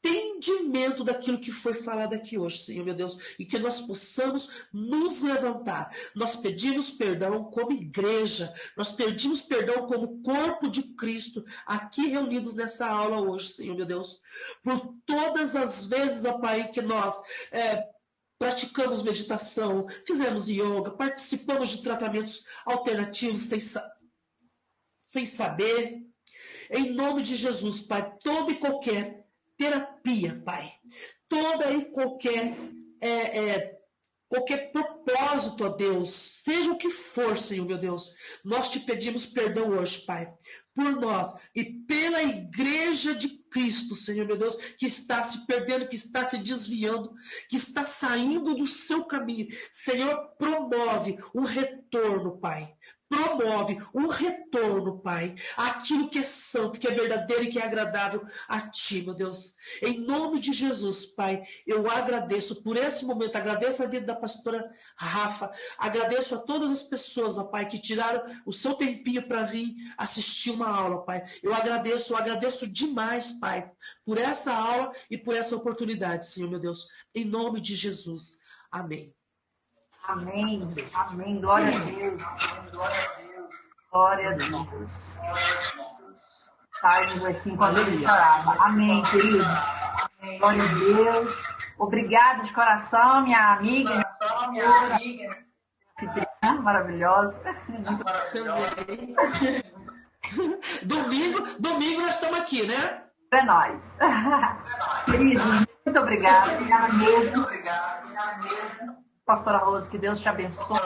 entendimento daquilo que foi falado aqui hoje, Senhor meu Deus, e que nós possamos nos levantar. Nós pedimos perdão como igreja, nós pedimos perdão como corpo de Cristo, aqui reunidos nessa aula hoje, Senhor meu Deus, por todas as vezes, ó Pai, que nós praticamos meditação, fizemos yoga, participamos de tratamentos alternativos sem saber. Em nome de Jesus, Pai, toda e qualquer terapia, Pai, toda e qualquer propósito, ó Deus, seja o que for, Senhor meu Deus, nós te pedimos perdão hoje, Pai, por nós e pela igreja de Cristo, Senhor meu Deus, que está se perdendo, que está se desviando, que está saindo do seu caminho. Senhor, promove um retorno, Pai. Promove um retorno, Pai, àquilo que é santo, que é verdadeiro e que é agradável a Ti, meu Deus. Em nome de Jesus, Pai, eu agradeço por esse momento, agradeço a vida da pastora Rafa, agradeço a todas as pessoas, ó Pai, que tiraram o seu tempinho para vir assistir uma aula, Pai. Eu agradeço demais, Pai, por essa aula e por essa oportunidade, Senhor, meu Deus. Em nome de Jesus. Amém. Amém. Amém. Glória a Deus. Glória a Deus. Saímos aqui enquanto ele chorava. Amém, querido. Glória a Deus. Obrigada de coração, minha amiga. Maravilhosa. Domingo nós estamos aqui, né? É nóis. Querido, muito obrigada. Obrigada mesmo. Pastora Rose, que Deus te abençoe.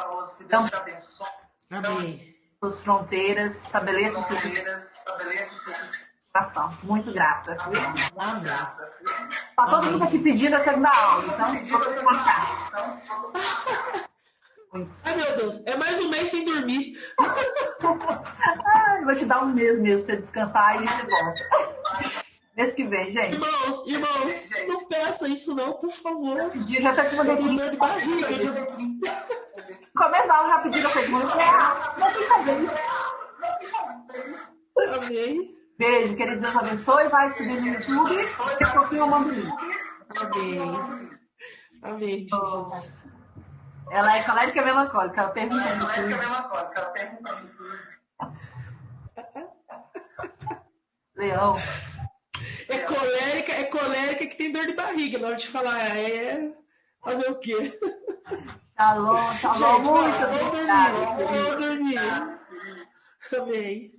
Amém. Suas fronteiras, estabeleça o seu coração. Muito grata. Amém. Tá todo mundo aqui pedindo a segunda aula, então vamos marcar. Ai, meu Deus, é mais um mês sem dormir. Vou te dar um mês mesmo pra você descansar e você volta. Mês que vem, gente. Irmãos, não peça isso não, por favor. Eu já até te mandei dor de barriga. No começo da aula já pedi a segunda. Não tem que fazer isso. Amém. Beijo, querido, Deus abençoe. Vai subir no YouTube. Daqui a pouquinho eu mando o link. Amém. Amém, Jesus. Ela é colérica e melancólica. Ela pergunta Leão. É colérica que tem dor de barriga. Na hora de falar, fazer o quê? Shalom. Gente, vou dormir. Amém.